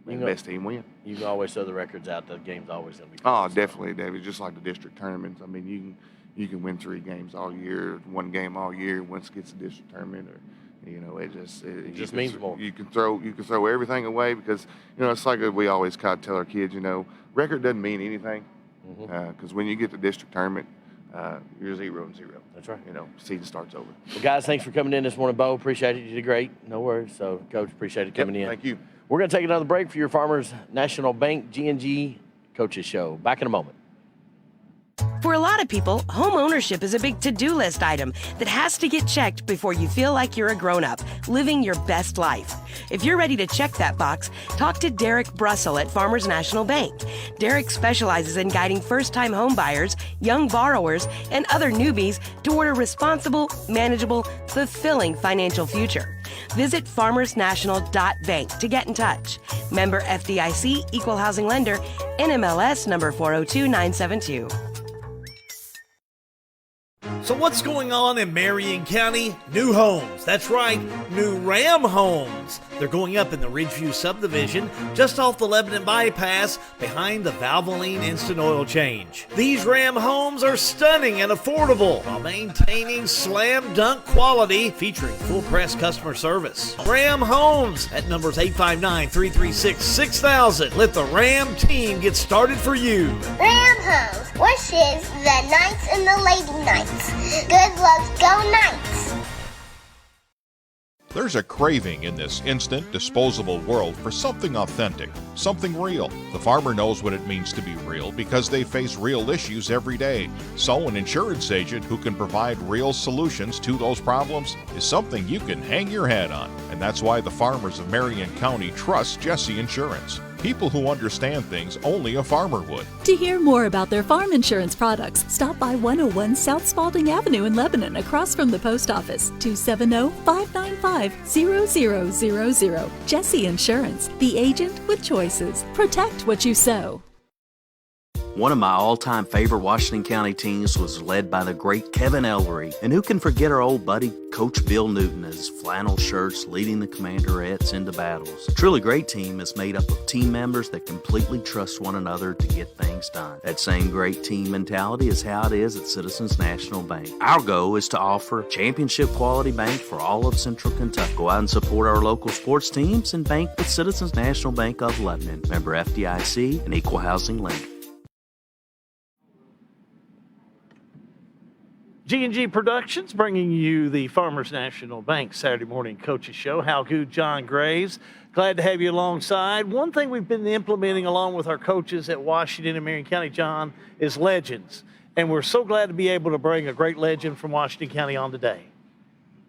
make the best team win. You can always throw the records out. The game's always going to be close. Oh, definitely, David. Just like the district tournaments. I mean, you can win 3 games all year, 1 game all year. Once it gets to district tournament, or you know, it just means more. You can throw everything away because, you know, it's like we always kind of tell our kids, you know, record doesn't mean anything because when you get to district tournament, you're 0-0. That's right. You know, season starts over. Well, guys, thanks for coming in this morning, Bo. Appreciate it. You did great. No worries. So, Coach, appreciate it coming in. Thank you. We're going to take another break for your Farmers National Bank GNG Coaches Show. Back in a moment. For a lot of people, home ownership is a big to-do list item that has to get checked before you feel like you're a grown-up, living your best life. If you're ready to check that box, talk to Derek Brussel at Farmers National Bank. Derek specializes in guiding first-time home buyers, young borrowers, and other newbies toward a responsible, manageable, fulfilling financial future. Visit farmersnational.bank to get in touch. Member FDIC, Equal Housing Lender, NMLS number 402972. So what's going on in Marion County? New homes. That's right, new Ram homes. They're going up in the Ridgeview subdivision, just off the Lebanon bypass, behind the Valvoline Instant Oil Change. These Ram homes are stunning and affordable while maintaining slam dunk quality, featuring full press customer service. Ram Homes at numbers 859-336-6000. Let the Ram team get started for you. Ram Homes wishes the Knights and the Lady Knights. Good luck, go Knights! There's a craving in this instant, disposable world for something authentic, something real. The farmer knows what it means to be real because they face real issues every day. So an insurance agent who can provide real solutions to those problems is something you can hang your hat on. And that's why the farmers of Marion County trust Jesse Insurance. People who understand things only a farmer would. To hear more about their farm insurance products, stop by 101 South Spalding Avenue in Lebanon, across from the post office, 270-595-0000. Jesse Insurance, the agent with choices. Protect what you sow. One of my all-time favorite Washington County teams was led by the great Kevin Ellery. And who can forget our old buddy, Coach Bill Newton, and his flannel shirts leading the Commanderettes into battles. A truly great team is made up of team members that completely trust one another to get things done. That same great team mentality is how it is at Citizens National Bank. Our goal is to offer championship quality bank for all of Central Kentucky. Go out and support our local sports teams and bank with Citizens National Bank of Lebanon. Member FDIC and Equal Housing Lender. G&G Productions bringing you the Farmers National Bank Saturday Morning Coaches Show. Hal Good, John Graves. Glad to have you alongside. One thing we've been implementing along with our coaches at Washington and Marion County, John, is legends. And we're so glad to be able to bring a great legend from Washington County on today.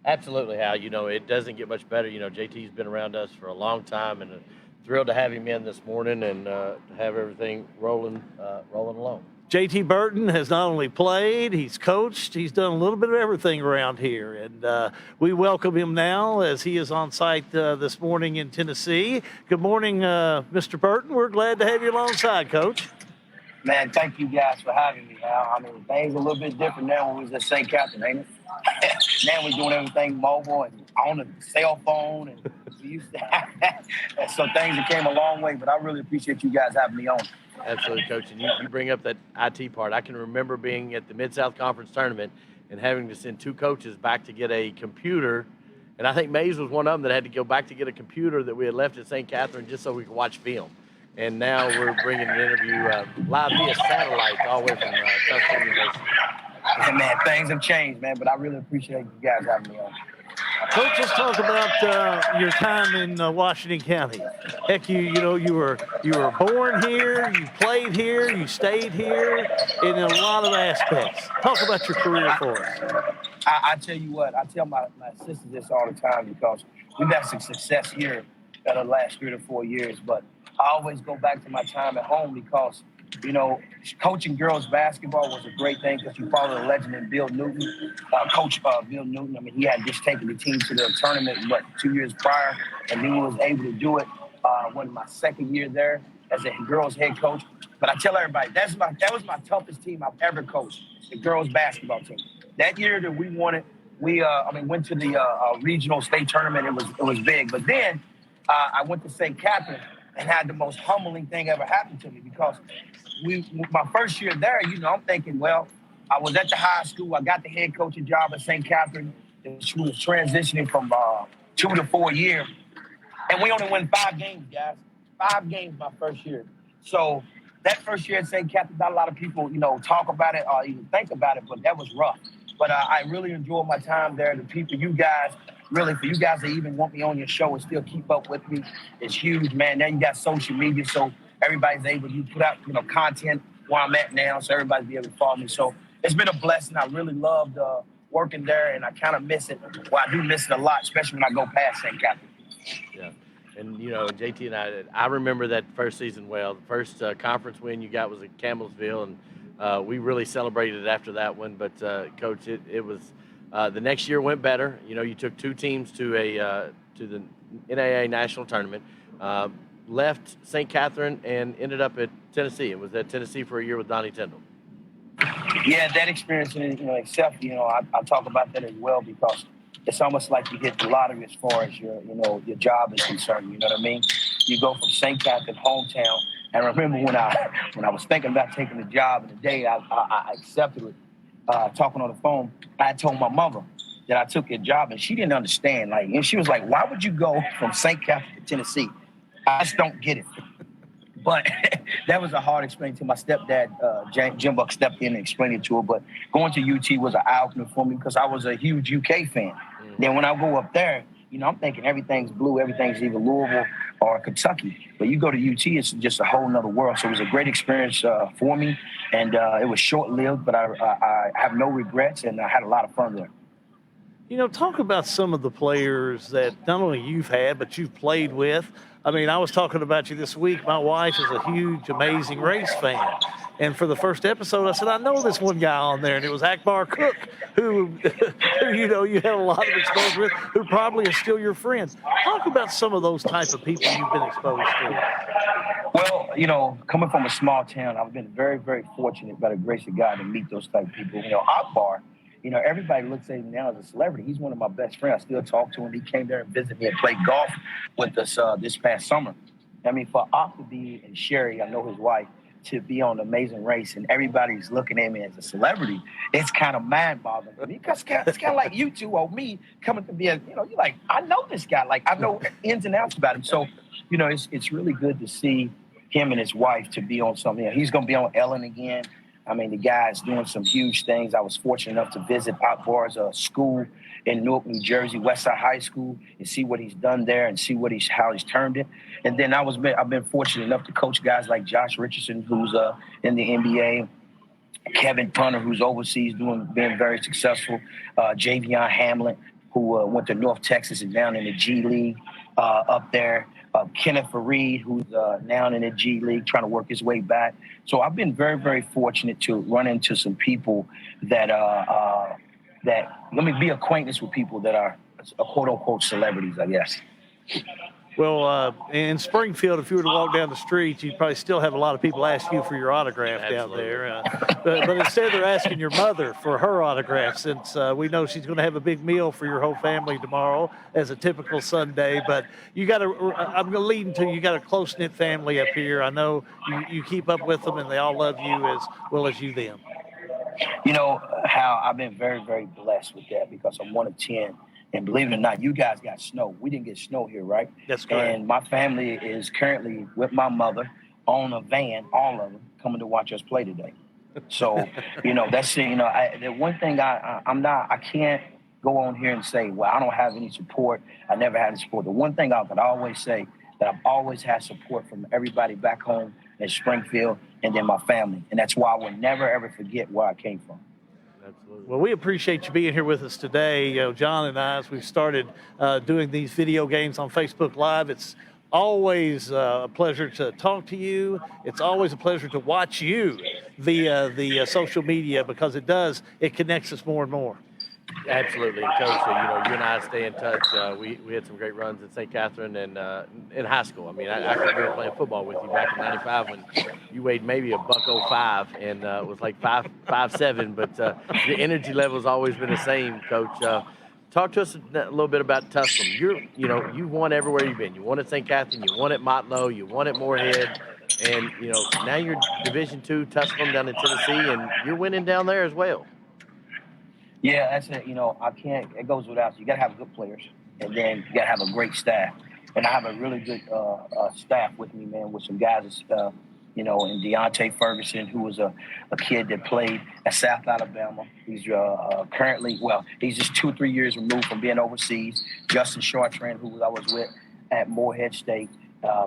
Absolutely, Hal. You know, it doesn't get much better. You know, JT's been around us for a long time, and thrilled to have him in this morning and to have everything rolling along. JT Burton has not only played, he's coached, he's done a little bit of everything around here. And we welcome him now as he is on site this morning in Tennessee. Good morning, Mr. Burton. We're glad to have you alongside, Coach. Man, thank you guys for having me, Al. I mean, things are a little bit different now when we was at St. Catherine, ain't it? Now we're doing everything mobile and on the cell phone, and we used to have that. So things have came a long way, but I really appreciate you guys having me on. Absolutely, Coach. And you bring up that IT part. I can remember being at the Mid-South Conference tournament and having to send two coaches back to get a computer. And I think Mays was one of them that had to go back to get a computer that we had left at St. Catherine just so we could watch film. And now we're bringing an interview live via satellite all the way from Tufts University. Yeah, man, things have changed, man, but I really appreciate you guys having me on. Coach, let's talk about your time in Washington County. Heck, you were born here, you played here, you stayed here in a lot of aspects. Talk about your career for us. I tell you what, I tell my sisters this all the time because we've had some success here in the last 3 to 4 years, but I always go back to my time at home because, you know, coaching girls basketball was a great thing because you follow the legend in Bill Newton, Coach Bill Newton. I mean, he had just taken the team to the tournament, 2 years prior, and then he was able to do it my second year there as a girls head coach. But I tell everybody, that was my toughest team I've ever coached, the girls basketball team. That year that we won it, we went to the regional state tournament. It was big. But then I went to St. Catherine and had the most humbling thing ever happen to me because my first year there, you know, I'm thinking, well, I was at the high school. I got the head coaching job at St. Catherine. She was transitioning from 2 to 4 years. And we only won 5 games, guys. 5 games my first year. So that first year at St. Catherine, not a lot of people, you know, talk about it or even think about it, but that was rough. But I really enjoyed my time there. The people, you guys, really, for you guys to even want me on your show and still keep up with me, it's huge, man. Now you got social media, so everybody's able to put out, you know, content where I'm at now, so everybody be able to follow me. So it's been a blessing. I really loved working there, and I kind of miss it. Well, I do miss it a lot, especially when I go past St. Catherine. Yeah. And, you know, JT and I remember that first season well. The first conference win you got was at Campbellsville, and we really celebrated after that one. But, Coach, it was the next year went better. You know, you took 2 teams to the NAIA National Tournament, left St. Catherine, and ended up at Tennessee. It was at Tennessee for a year with Donnie Tyndall. Yeah, that experience, you know, except, you know, I talk about that as well because it's almost like you hit the lottery as far as your job is concerned. You know what I mean? You go from St. Catherine, hometown, and I remember when I was thinking about taking the job, and the day I accepted it, talking on the phone, I told my mother that I took a job, and she didn't understand. Like, and she was like, "Why would you go from St. Catherine to Tennessee?" I just don't get it. But that was a hard experience to my stepdad. Jim Buck stepped in and explained it to her. But going to UT was an eye-opener for me because I was a huge UK fan. Then when I go up there, I'm thinking everything's blue, everything's either Louisville or Kentucky. But you go to UT, it's just a whole nother world. So it was a great experience for me, and it was short-lived, but I have no regrets, and I had a lot of fun there. Talk about some of the players that not only you've had, but you've played with. I mean, I was talking about you this week. My wife is a huge Amazing Race fan. And for the first episode, I said, I know this one guy on there. And it was Akbar Cook, who you had a lot of exposure with, who probably is still your friend. Talk about some of those type of people you've been exposed to. Well, coming from a small town, I've been very, very fortunate by the grace of God to meet those type of people. Akbar, everybody looks at him now as a celebrity. He's one of my best friends. I still talk to him. He came there and visited me and played golf with us this past summer. I mean, for Ak to be, and Sherry, I know his wife, to be on Amazing Race and everybody's looking at me as a celebrity, it's kind of mind-boggling to me because it's kind of like you two or me coming to be you're like, I know this guy. Like, I know ins and outs about him. So, it's really good to see him and his wife to be on something. He's going to be on Ellen again. I mean, the guy's doing some huge things. I was fortunate enough to visit Akbar's school in Newark, New Jersey, Westside High School, and see what he's done there and see how he's turned it. And then I've been fortunate enough to coach guys like Josh Richardson, who's in the NBA, Kevin Punter, who's overseas being very successful, Javion Hamlin, who went to North Texas and down in the G League up there. Kenneth Fareed, who's now in the G League, trying to work his way back. So I've been very, very fortunate to run into some people that let me be acquainted with people that are quote unquote celebrities, I guess. Well, in Springfield, if you were to walk down the street, you'd probably still have a lot of people ask you for your autograph down there. But instead, they're asking your mother for her autograph, since we know she's going to have a big meal for your whole family tomorrow, as a typical Sunday. But I'm going to lead into you got a close-knit family up here. I know you keep up with them, and they all love you as well as you them. How I've been very, very blessed with that because I'm one of 10. And believe it or not, you guys got snow. We didn't get snow here, right? That's correct. And my family is currently with my mother on a van, all of them, coming to watch us play today. So, that's the one thing I can't go on here and say, well, I don't have any support. I never had any support. The one thing I could always say that I've always had support from everybody back home in Springfield and then my family. And that's why I will never, ever forget where I came from. Absolutely. Well, we appreciate you being here with us today. John and I, as we've started doing these video games on Facebook Live, it's always a pleasure to talk to you. It's always a pleasure to watch you via the social media because it connects us more and more. Absolutely, Coach. You and I stay in touch. We had some great runs at St. Catherine and in high school. I mean, I could remember playing football with you back in '95 when you weighed maybe $105 and was like 5'7", but the energy level has always been the same, Coach. Talk to us a little bit about Tusculum. You've won everywhere you've been. You won at St. Catherine, you won at Motlow, you won at Moorhead, and now you're Division II Tusculum down in Tennessee, and you're winning down there as well. Yeah, that's it. It goes without. You got to have good players, and then you got to have a great staff. And I have a really good staff with me, man, with some guys, and Deontay Ferguson, who was a kid that played at South Alabama. He's he's just 2 or 3 years removed from being overseas. Justin Chartrand, who I was with at Moorhead State.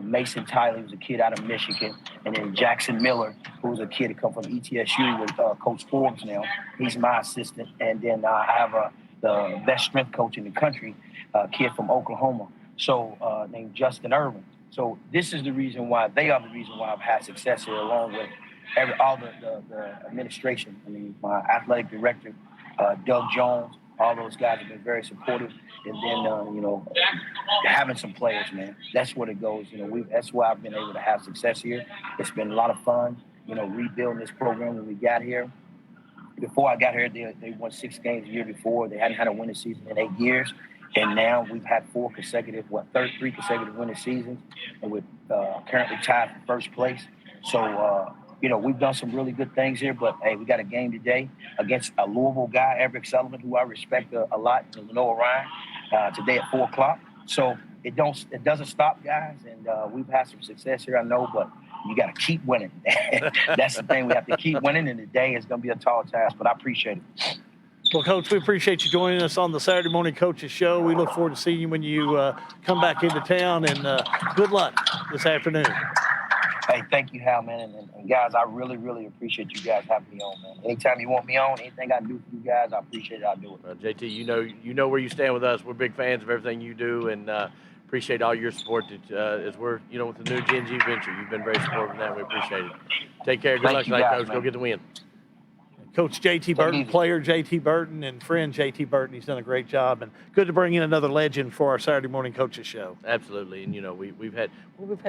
Mason Tyler, who's a kid out of Michigan, and then Jackson Miller, who's a kid that come from ETSU with Coach Forbes now. He's my assistant. And then I have the best strength coach in the country, a kid from Oklahoma, named Justin Irvin. So this is the reason why they are the reason why I've had success here, along with all the administration. I mean, my athletic director, Doug Jones. All those guys have been very supportive, and then having some players, man. That's what it goes. That's why I've been able to have success here. It's been a lot of fun, rebuilding this program when we got here. Before I got here, they won 6 games the year before. They hadn't had a winning season in 8 years, and now we've had 3 consecutive winning seasons, and we're currently tied for first place. So. We've done some really good things here, but, hey, we got a game today against a Louisville guy, Everett Sullivan, who I respect a lot, and Noah Ryan, today at 4 o'clock. So it doesn't stop, guys, and we've had some success here, I know, but you got to keep winning. That's the thing. We have to keep winning, and today is going to be a tall task, but I appreciate it. Well, Coach, we appreciate you joining us on the Saturday Morning Coaches Show. We look forward to seeing you when you come back into town, and good luck this afternoon. Hey, thank you, Hal, man. And guys, I really, really appreciate you guys having me on, man. Anytime you want me on, anything I can do for you guys, I appreciate it. I'll do it. JT, you know where you stand with us. We're big fans of everything you do, and appreciate all your support as we're, with the new G&G venture. You've been very supportive in that. We appreciate it. Take care. Good luck tonight, Coach. Go get the win. Coach J.T. Burton, player J.T. Burton, and friend J.T. Burton. He's done a great job, and good to bring in another legend for our Saturday Morning Coaches Show. Absolutely, and we've had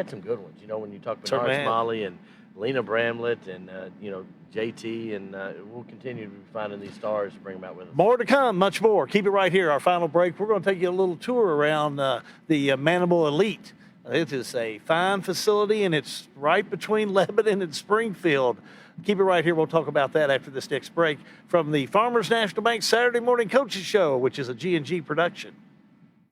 some good ones. When you talk about Bernard Smalley and Lena Bramlett and J.T. and we'll continue to be finding these stars to bring them out with us. More to come, much more. Keep it right here. Our final break. We're going to take you a little tour around the Manimal Elite. It is a fine facility, and it's right between Lebanon and Springfield. Keep it right here. We'll talk about that after this next break from the Farmers National Bank Saturday Morning Coaches Show, which is a G&G production.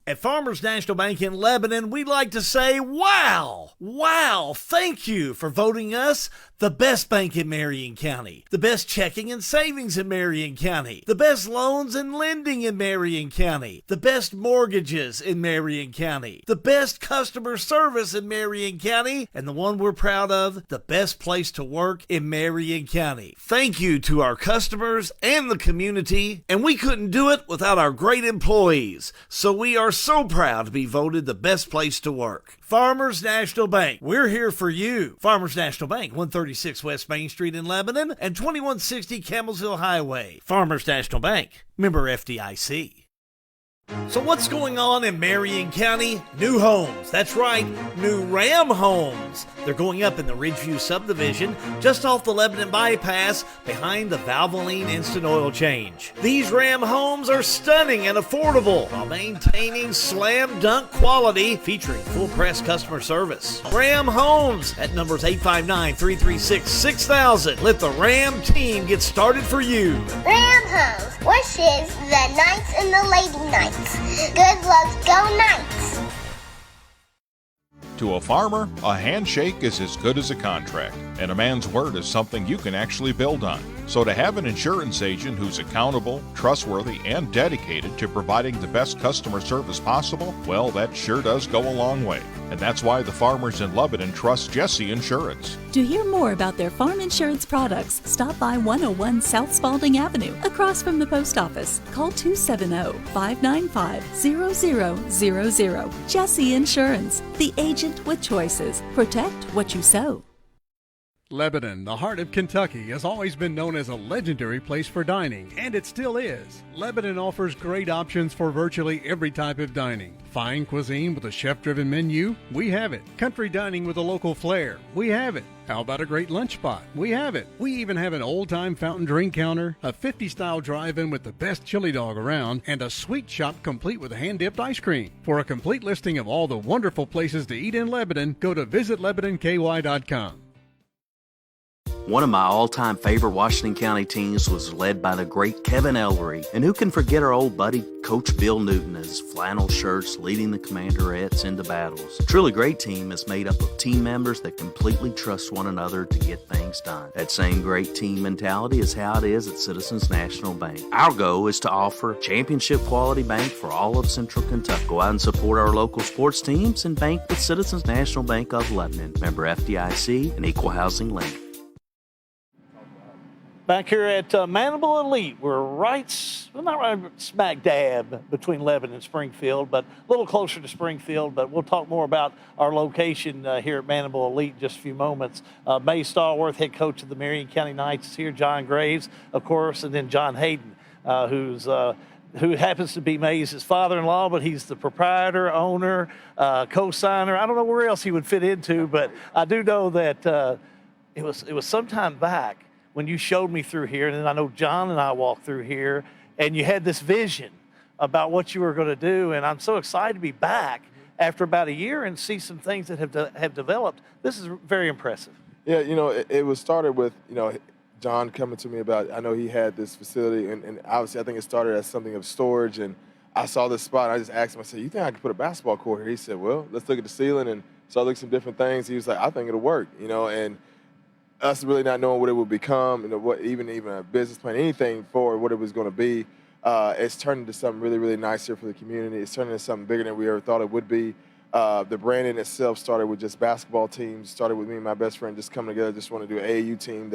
At Farmers National Bank in Lebanon, we'd like to say, wow! Wow! Thank you for voting us the best bank in Marion County, the best checking and savings in Marion County, the best loans and lending in Marion County, the best mortgages in Marion County, the best customer service in Marion County, and the one we're proud of, the best place to work in Marion County. Thank you to our customers and the community, and we couldn't do it without our great employees. So we are so proud to be voted the best place to work. Farmers National Bank, we're here for you. Farmers National Bank, 136 West Main Street in Lebanon and 2160 Campbellsville Highway. Farmers National Bank, member FDIC. So what's going on in Marion County? New homes. That's right, new Ram homes. They're going up in the Ridgeview subdivision, just off the Lebanon bypass, behind the Valvoline Instant Oil Change. These Ram homes are stunning and affordable while maintaining slam dunk quality, featuring full press customer service. Ram Homes at numbers 859-336-6000. Let the Ram team get started for you. Ram Homes wishes the Knights and the Lady Knights. Good luck, go Knights! To a farmer, a handshake is as good as a contract, and a man's word is something you can actually build on. So to have an insurance agent who's accountable, trustworthy, and dedicated to providing the best customer service possible, well, that sure does go a long way. And that's why the farmers in Lebanon trust Jesse Insurance. To hear more about their farm insurance products, stop by 101 South Spalding Avenue, across from the post office. Call 270-595-0000. Jesse Insurance, the agent with choices. Protect what you sow. Lebanon, the heart of Kentucky, has always been known as a legendary place for dining, and it still is. Lebanon offers great options for virtually every type of dining. Fine cuisine with a chef-driven menu? We have it. Country dining with a local flair? We have it. How about a great lunch spot? We have it. We even have an old-time fountain drink counter, a 50-style drive-in with the best chili dog around, and a sweet shop complete with hand-dipped ice cream. For a complete listing of all the wonderful places to eat in Lebanon, go to visitlebanonky.com. One of my all-time favorite Washington County teams was led by the great Kevin Ellery. And who can forget our old buddy, Coach Bill Newton, and his flannel shirts leading the Commanderettes into battles. A truly great team is made up of team members that completely trust one another to get things done. That same great team mentality is how it is at Citizens National Bank. Our goal is to offer championship quality bank for all of Central Kentucky. Go out and support our local sports teams and bank with Citizens National Bank of Lebanon. Member FDIC and Equal Housing Lender. Back here at Manimal Elite, we're not right smack dab between Lebanon and Springfield, but a little closer to Springfield. But we'll talk more about our location here at Manimal Elite in just a few moments. May Stallworth, head coach of the Marion County Knights, is here. John Graves, of course, and then John Hayden, who happens to be May's father-in-law, but he's the proprietor, owner, co-signer. I don't know where else he would fit into, but I do know that it was some time back when you showed me through here, and then I know John and I walked through here, and you had this vision about what you were going to do, and I'm so excited to be back after about a year and see some things that have developed. This is very impressive. Yeah, it was started with, John coming to me about, I know he had this facility, and obviously I think it started as something of storage, and I saw this spot, and I just asked him, I said, you think I could put a basketball court here? He said, well, let's look at the ceiling, and so I looked at some different things. He was like, I think it'll work, and us really not knowing what it would become, what even a business plan, anything for what it was going to be, it's turned into something really, really nice here for the community. It's turned into something bigger than we ever thought it would be. The branding itself started with just basketball teams, started with me and my best friend just coming together, just want to do an AAU team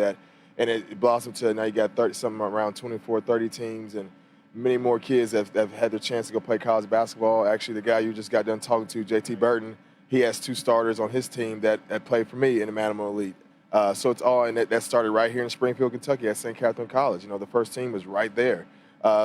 and it blossomed to now you got something around 24, 30 teams, and many more kids have had their chance to go play college basketball. Actually, the guy you just got done talking to, JT Burton, he has 2 starters on his team that played for me in the Manimal Elite. So it's all, and that started right here in Springfield, Kentucky at St. Catherine College. The first team was right there.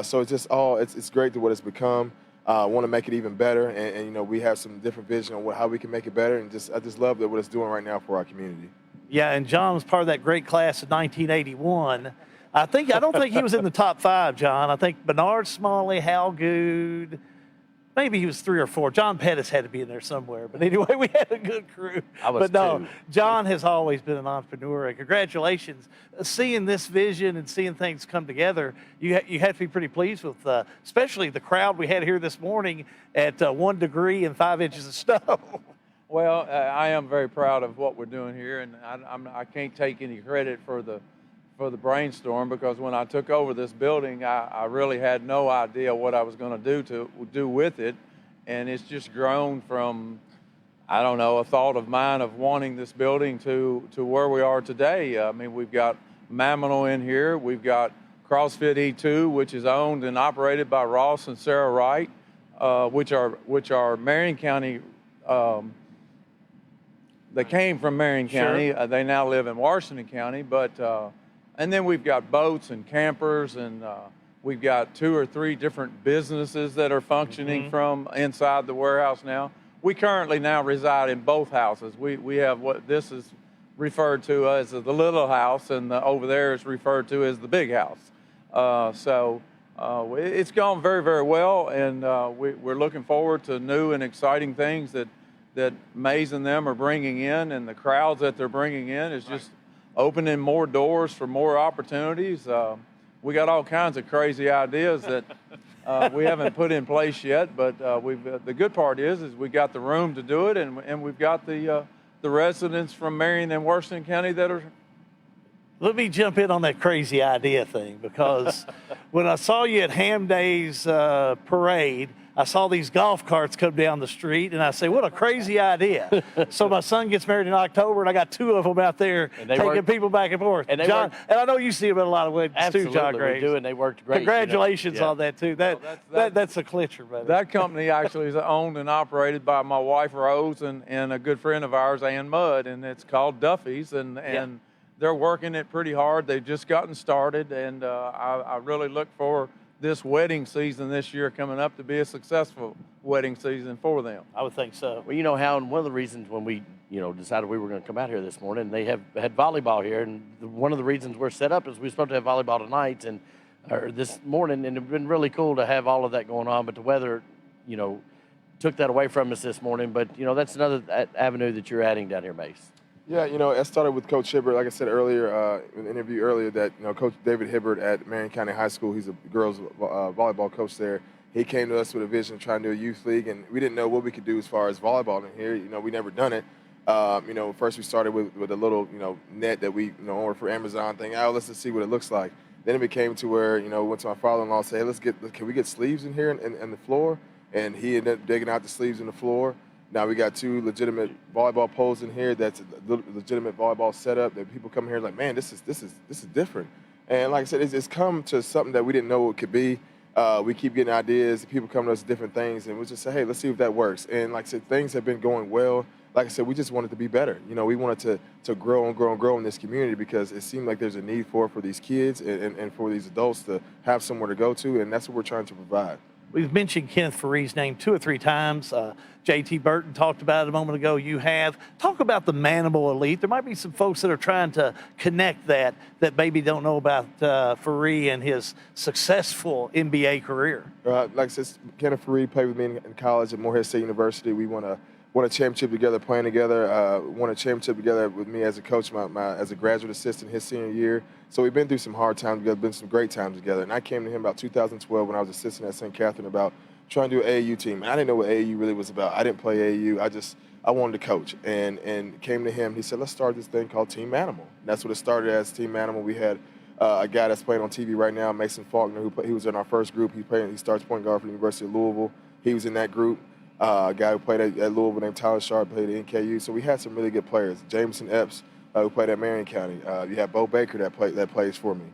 So it's just it's great to what it's become. Want to make it even better, and we have some different vision on how we can make it better, and I just love what it's doing right now for our community. Yeah, and John was part of that great class of 1981. I don't think he was in the top 5, John. I think Bernard Smalley, Hal Good, maybe he was 3 or 4. John Pettis had to be in there somewhere. But anyway, we had a good crew. But no, 2. John has always been an entrepreneur. And congratulations. Seeing this vision and seeing things come together, you have to be pretty pleased with, especially the crowd we had here this morning at 1 degree and 5 inches of snow. Well, I am very proud of what we're doing here, and I can't take any credit for the brainstorm, because when I took over this building, I really had no idea what I was going to do with it, and it's just grown from, I don't know, a thought of mine of wanting this building to where we are today. I mean, we've got Manimal in here, we've got CrossFit E2, which is owned and operated by Ross and Sarah Wright, which are Marion County. They came from Marion County. Sure. They now live in Washington County, but and then we've got boats and campers, and we've got 2 or 3 different businesses that are functioning from inside the warehouse now. We currently now reside in both houses. We have what this is referred to as the little house, and over there is referred to as the big house. So it's gone very, very well, and we're looking forward to new and exciting things that Mays and them are bringing in, and the crowds that they're bringing in is just opening more doors for more opportunities. We got all kinds of crazy ideas that we haven't put in place yet, but the good part is we got the room to do it, and we've got the residents from Marion and Washington County that are. Let me jump in on that crazy idea thing, because when I saw you at Ham Day's parade, I saw these golf carts come down the street, and I say, what a crazy idea. So my son gets married in October, and I got 2 of them out there taking people back and forth. And John, and I know you see them at a lot of weddings too, John Graves. Absolutely, we do, and they worked great. Congratulations on that, too. That's a clincher, brother. That company actually is owned and operated by my wife, Rose, and a good friend of ours, Ann Mudd, and it's called Duffy's, and they're working it pretty hard. They've just gotten started, and I really look for this wedding season this year coming up to be a successful wedding season for them. I would think so. Well, Hal, and one of the reasons when we, decided we were going to come out here this morning, they had volleyball here, and one of the reasons we're set up is we're supposed to have volleyball tonight or this morning, and it's been really cool to have all of that going on, but the weather, took that away from us this morning. But, that's another avenue that you're adding down here, Mace. Yeah, it started with Coach Hibbert. Like I said earlier, in the interview earlier, that Coach David Hibbert at Marion County High School, he's a girls volleyball coach there. He came to us with a vision trying to do a youth league, and we didn't know what we could do as far as volleyball in here. We never done it. First we started with a little net that we ordered for Amazon thing. Let's just see what it looks like. Then it became to where we went to my father-in-law and said, hey, can we get sleeves in here in the floor? And he ended up digging out the sleeves in the floor. Now we got 2 legitimate volleyball poles in here. That's a legitimate volleyball setup that people come here like, man, this is different. And like I said, it's come to something that we didn't know it could be. We keep getting ideas. People come to us with different things, and we just say, hey, let's see if that works. And like I said, things have been going well. Like I said, we just wanted to be better. We wanted to grow and grow and grow in this community, because it seemed like there's a need for these kids and for these adults to have somewhere to go to, and that's what we're trying to provide. We've mentioned Kenneth Faree's name 2 or 3 times. JT Burton talked about it a moment ago. You have. Talk about the Manimal Elite. There might be some folks that are trying to connect that maybe don't know about Faree and his successful NBA career. Like I said, Kenneth Faree played with me in college at Morehead State University. We won a championship together, playing together. Won a championship together with me as a coach, as a graduate assistant his senior year. So we've been through some hard times together, been some great times together. And I came to him about 2012 when I was assistant at St. Catherine about trying to do an AAU team. And I didn't know what AAU really was about. I didn't play AAU. I wanted to coach, and came to him. He said, let's start this thing called Team Animal. And that's what it started as, Team Animal. We had a guy that's playing on TV right now, Mason Faulkner, he was in our first group. He starts point guard for the University of Louisville. He was in that group. A guy who played at Louisville named Tyler Sharp played at NKU. So we had some really good players. Jameson Epps, who played at Marion County. You have Bo Baker that plays for me.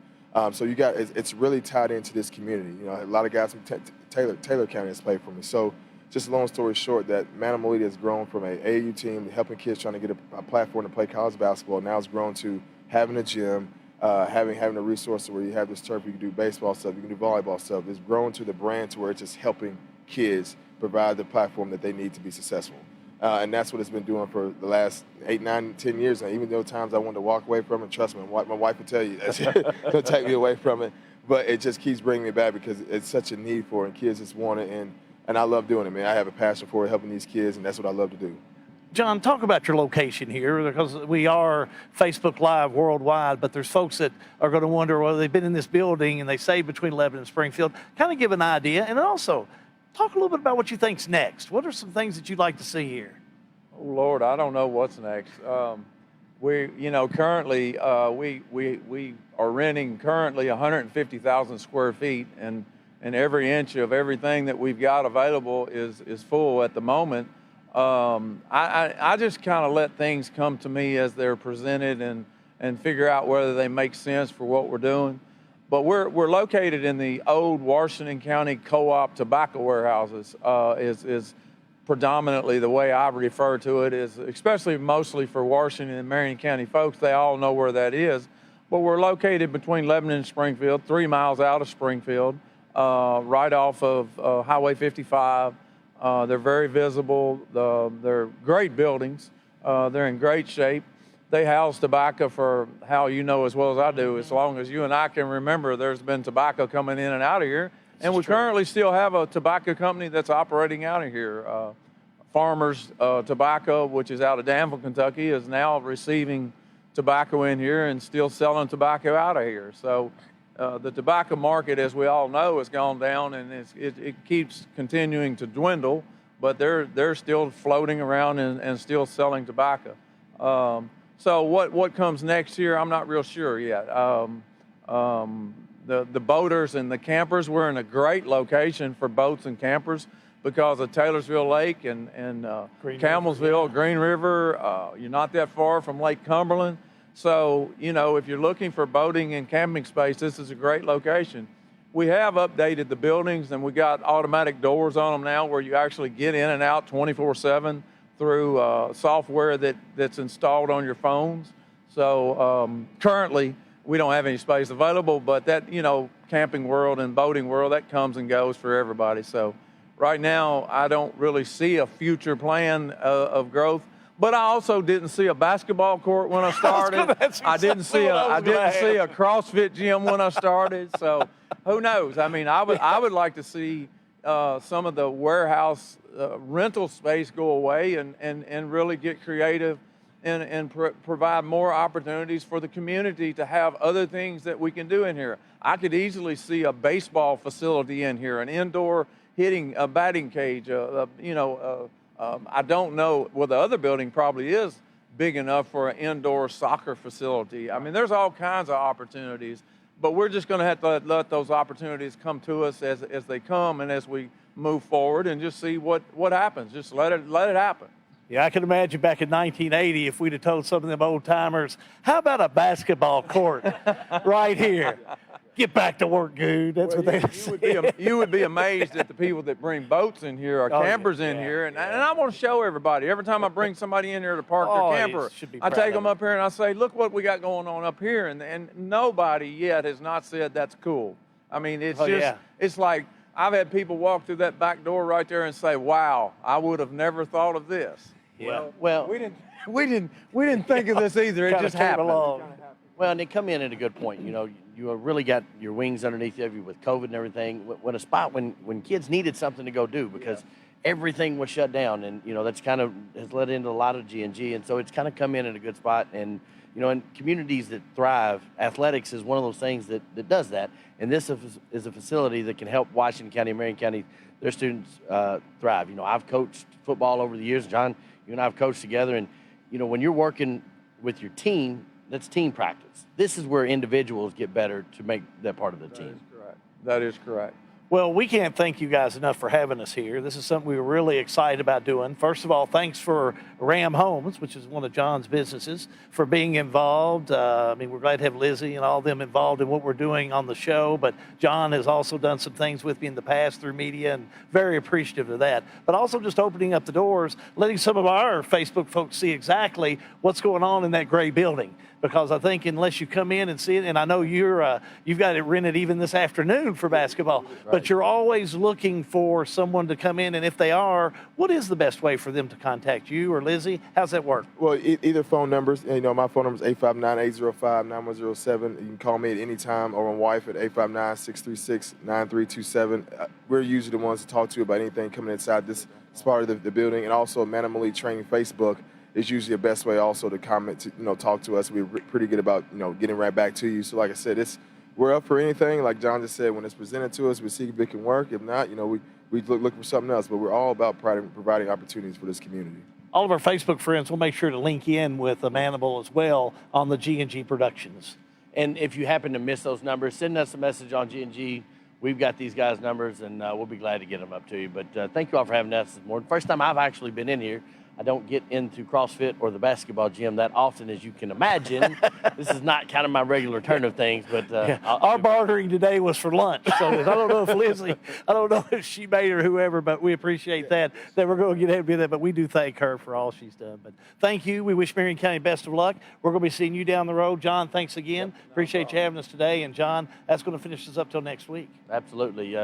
So you got it's really tied into this community. You know, a lot of guys from Taylor County has played for me. So just a long story short, that Manawatu has grown from an AAU team helping kids trying to get a platform to play college basketball. Now it's grown to having a gym, having a resource where you have this turf, you can do baseball stuff, you can do volleyball stuff. It's grown to the brand to where it's just helping kids provide the platform that they need to be successful. And that's what it's been doing for the last 8, 9, 10 years. And even though times I wanted to walk away from it, trust me, my wife will tell you that's going to take me away from it. But it just keeps bringing me back because it's such a need for it, and kids just want it. And I love doing it, man. I have a passion for it, helping these kids, and that's what I love to do. John, talk about your location here, because we are Facebook Live worldwide, but there's folks that are going to wonder whether they've been in this building and they say between Lebanon and Springfield. Kind of give an idea, and then also talk a little bit about what you think's next. What are some things that you'd like to see here? Oh Lord, I don't know what's next. Currently we are renting currently 150,000 square feet, and every inch of everything that we've got available is full at the moment. I just kind of let things come to me as they're presented and figure out whether they make sense for what we're doing. But we're located in the old Washington County Co-op tobacco warehouses. Is predominantly the way I refer to it, is especially mostly for Washington and Marion County folks. They all know where that is. But we're located between Lebanon and Springfield, 3 miles out of Springfield, right off of Highway 55. They're very visible. They're great buildings. They're in great shape. They house tobacco for, how you know as well as I do, as long as you and I can remember, there's been tobacco coming in and out of here. And we currently still have a tobacco company that's operating out of here. Farmers Tobacco, which is out of Danville, Kentucky, is now receiving tobacco in here and still selling tobacco out of here. So the tobacco market, as we all know, has gone down, and it keeps continuing to dwindle, but they're still floating around and still selling tobacco. So what comes next here, I'm not real sure yet. The boaters and the campers, we're in a great location for boats and campers because of Taylorsville Lake and Camelsville, Green River. You're not that far from Lake Cumberland. So, if you're looking for boating and camping space, this is a great location. We have updated the buildings, and we got automatic doors on them now where you actually get in and out 24/7 through software that's installed on your phones. So currently, we don't have any space available, but that, camping world and boating world, that comes and goes for everybody. So right now, I don't really see a future plan of growth. But I also didn't see a basketball court when I started. I didn't see a CrossFit gym when I started. So who knows? I mean, I would like to see some of the warehouse rental space go away and really get creative and provide more opportunities for the community to have other things that we can do in here. I could easily see a baseball facility in here, an indoor batting cage, I don't know, well, the other building probably is big enough for an indoor soccer facility. I mean, there's all kinds of opportunities, but we're just going to have to let those opportunities come to us as they come and as we move forward and just see what happens. Just let it happen. Yeah, I can imagine back in 1980 if we'd have told some of them old timers, how about a basketball court right here? Get back to work, dude. That's what they say. You would be amazed at the people that bring boats in here or campers in here. And I want to show everybody. Every time I bring somebody in here to park their camper, I take them up here and I say, look what we got going on up here. And nobody yet has not said that's cool. I mean, it's it's like I've had people walk through that back door right there and say, wow, I would have never thought of this. Yeah. Well, we didn't think of this either. It just happened. Well, and they come in at a good point. You really got your wings underneath you with COVID and everything. When a spot when kids needed something to go do because everything was shut down, and that's kind of has led into a lot of G&G, and so it's kind of come in at a good spot. And in communities that thrive, athletics is one of those things that does that. And this is a facility that can help Washington County and Marion County, their students thrive. I've coached football over the years. John, You and I have coached together, and when you're working with your team, that's team practice. This is where individuals get better to make that part of the team. That is correct. Well, we can't thank you guys enough for having us here. This is something we were really excited about doing. First of all, thanks for Ram Homes, which is one of John's businesses, for being involved. We're glad to have Lizzie and all of them involved in what we're doing on the show. But John has also done some things with me in the past through media, and very appreciative of that. But also just opening up the doors, letting some of our Facebook folks see exactly what's going on in that gray building. Because I think unless you come in and see it, and I know you've got it rented even this afternoon for basketball, but you're always looking for someone to come in, and if they are, what is the best way for them to contact you or Lizzie? How's that work? Well, either phone numbers. My phone number is 859-805-9107. You can call me at any time, or my wife at 859-636-9327. We're usually the ones to talk to about anything coming inside this part of the building, and also Man Elite Training Facebook is usually the best way also to comment, to talk to us. We're pretty good about getting right back to you. So like I said, we're up for anything. Like John just said, when it's presented to us, we see if it can work. If not, we look for something else. But we're all about providing opportunities for this community. All of our Facebook friends will make sure to link in with Manimal as well on the G&G Productions. And if you happen to miss those numbers, send us a message on G&G. We've got these guys' numbers, and we'll be glad to get them up to you. But thank you all for having us this morning. First time I've actually been in here. I don't get into CrossFit or the basketball gym that often as you can imagine. This is not kind of my regular turn of things, but our bartering today was for lunch. So I don't know if Lizzie, she made or whoever, but we appreciate that we're going to get able to do that. But we do thank her for all she's done. But thank you. We wish Marion County best of luck. We're going to be seeing you down the road. John, thanks again. Appreciate you having us today. And John, that's going to finish us up till next week. Absolutely.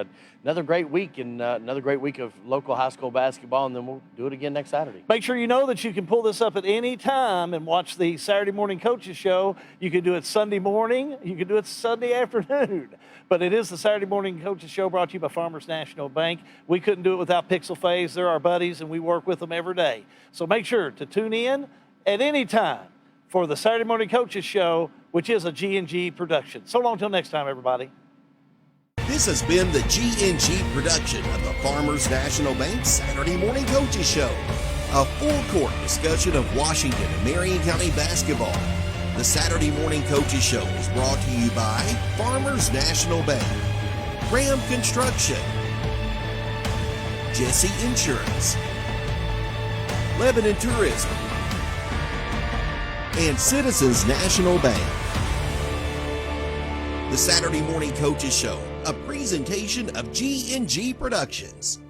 Another great week, and another great week of local high school basketball, and then we'll do it again next Saturday. Make sure you know that you can pull this up at any time and watch the Saturday Morning Coaches Show. You can do it Sunday morning. You can do it Sunday afternoon. But it is the Saturday Morning Coaches Show brought to you by Farmers National Bank. We couldn't do it without Pixel Phase. They're our buddies, and we work with them every day. So make sure to tune in at any time for the Saturday Morning Coaches Show, which is a G&G production. So long till next time, everybody. This has been the G&G production of the Farmers National Bank Saturday Morning Coaches Show. A full-court discussion of Washington and Marion County basketball. The Saturday Morning Coaches Show is brought to you by Farmers National Bank, Ram Construction, Jesse Insurance, Lebanon Tourism, and Citizens National Bank. The Saturday Morning Coaches Show, a presentation of G&G Productions.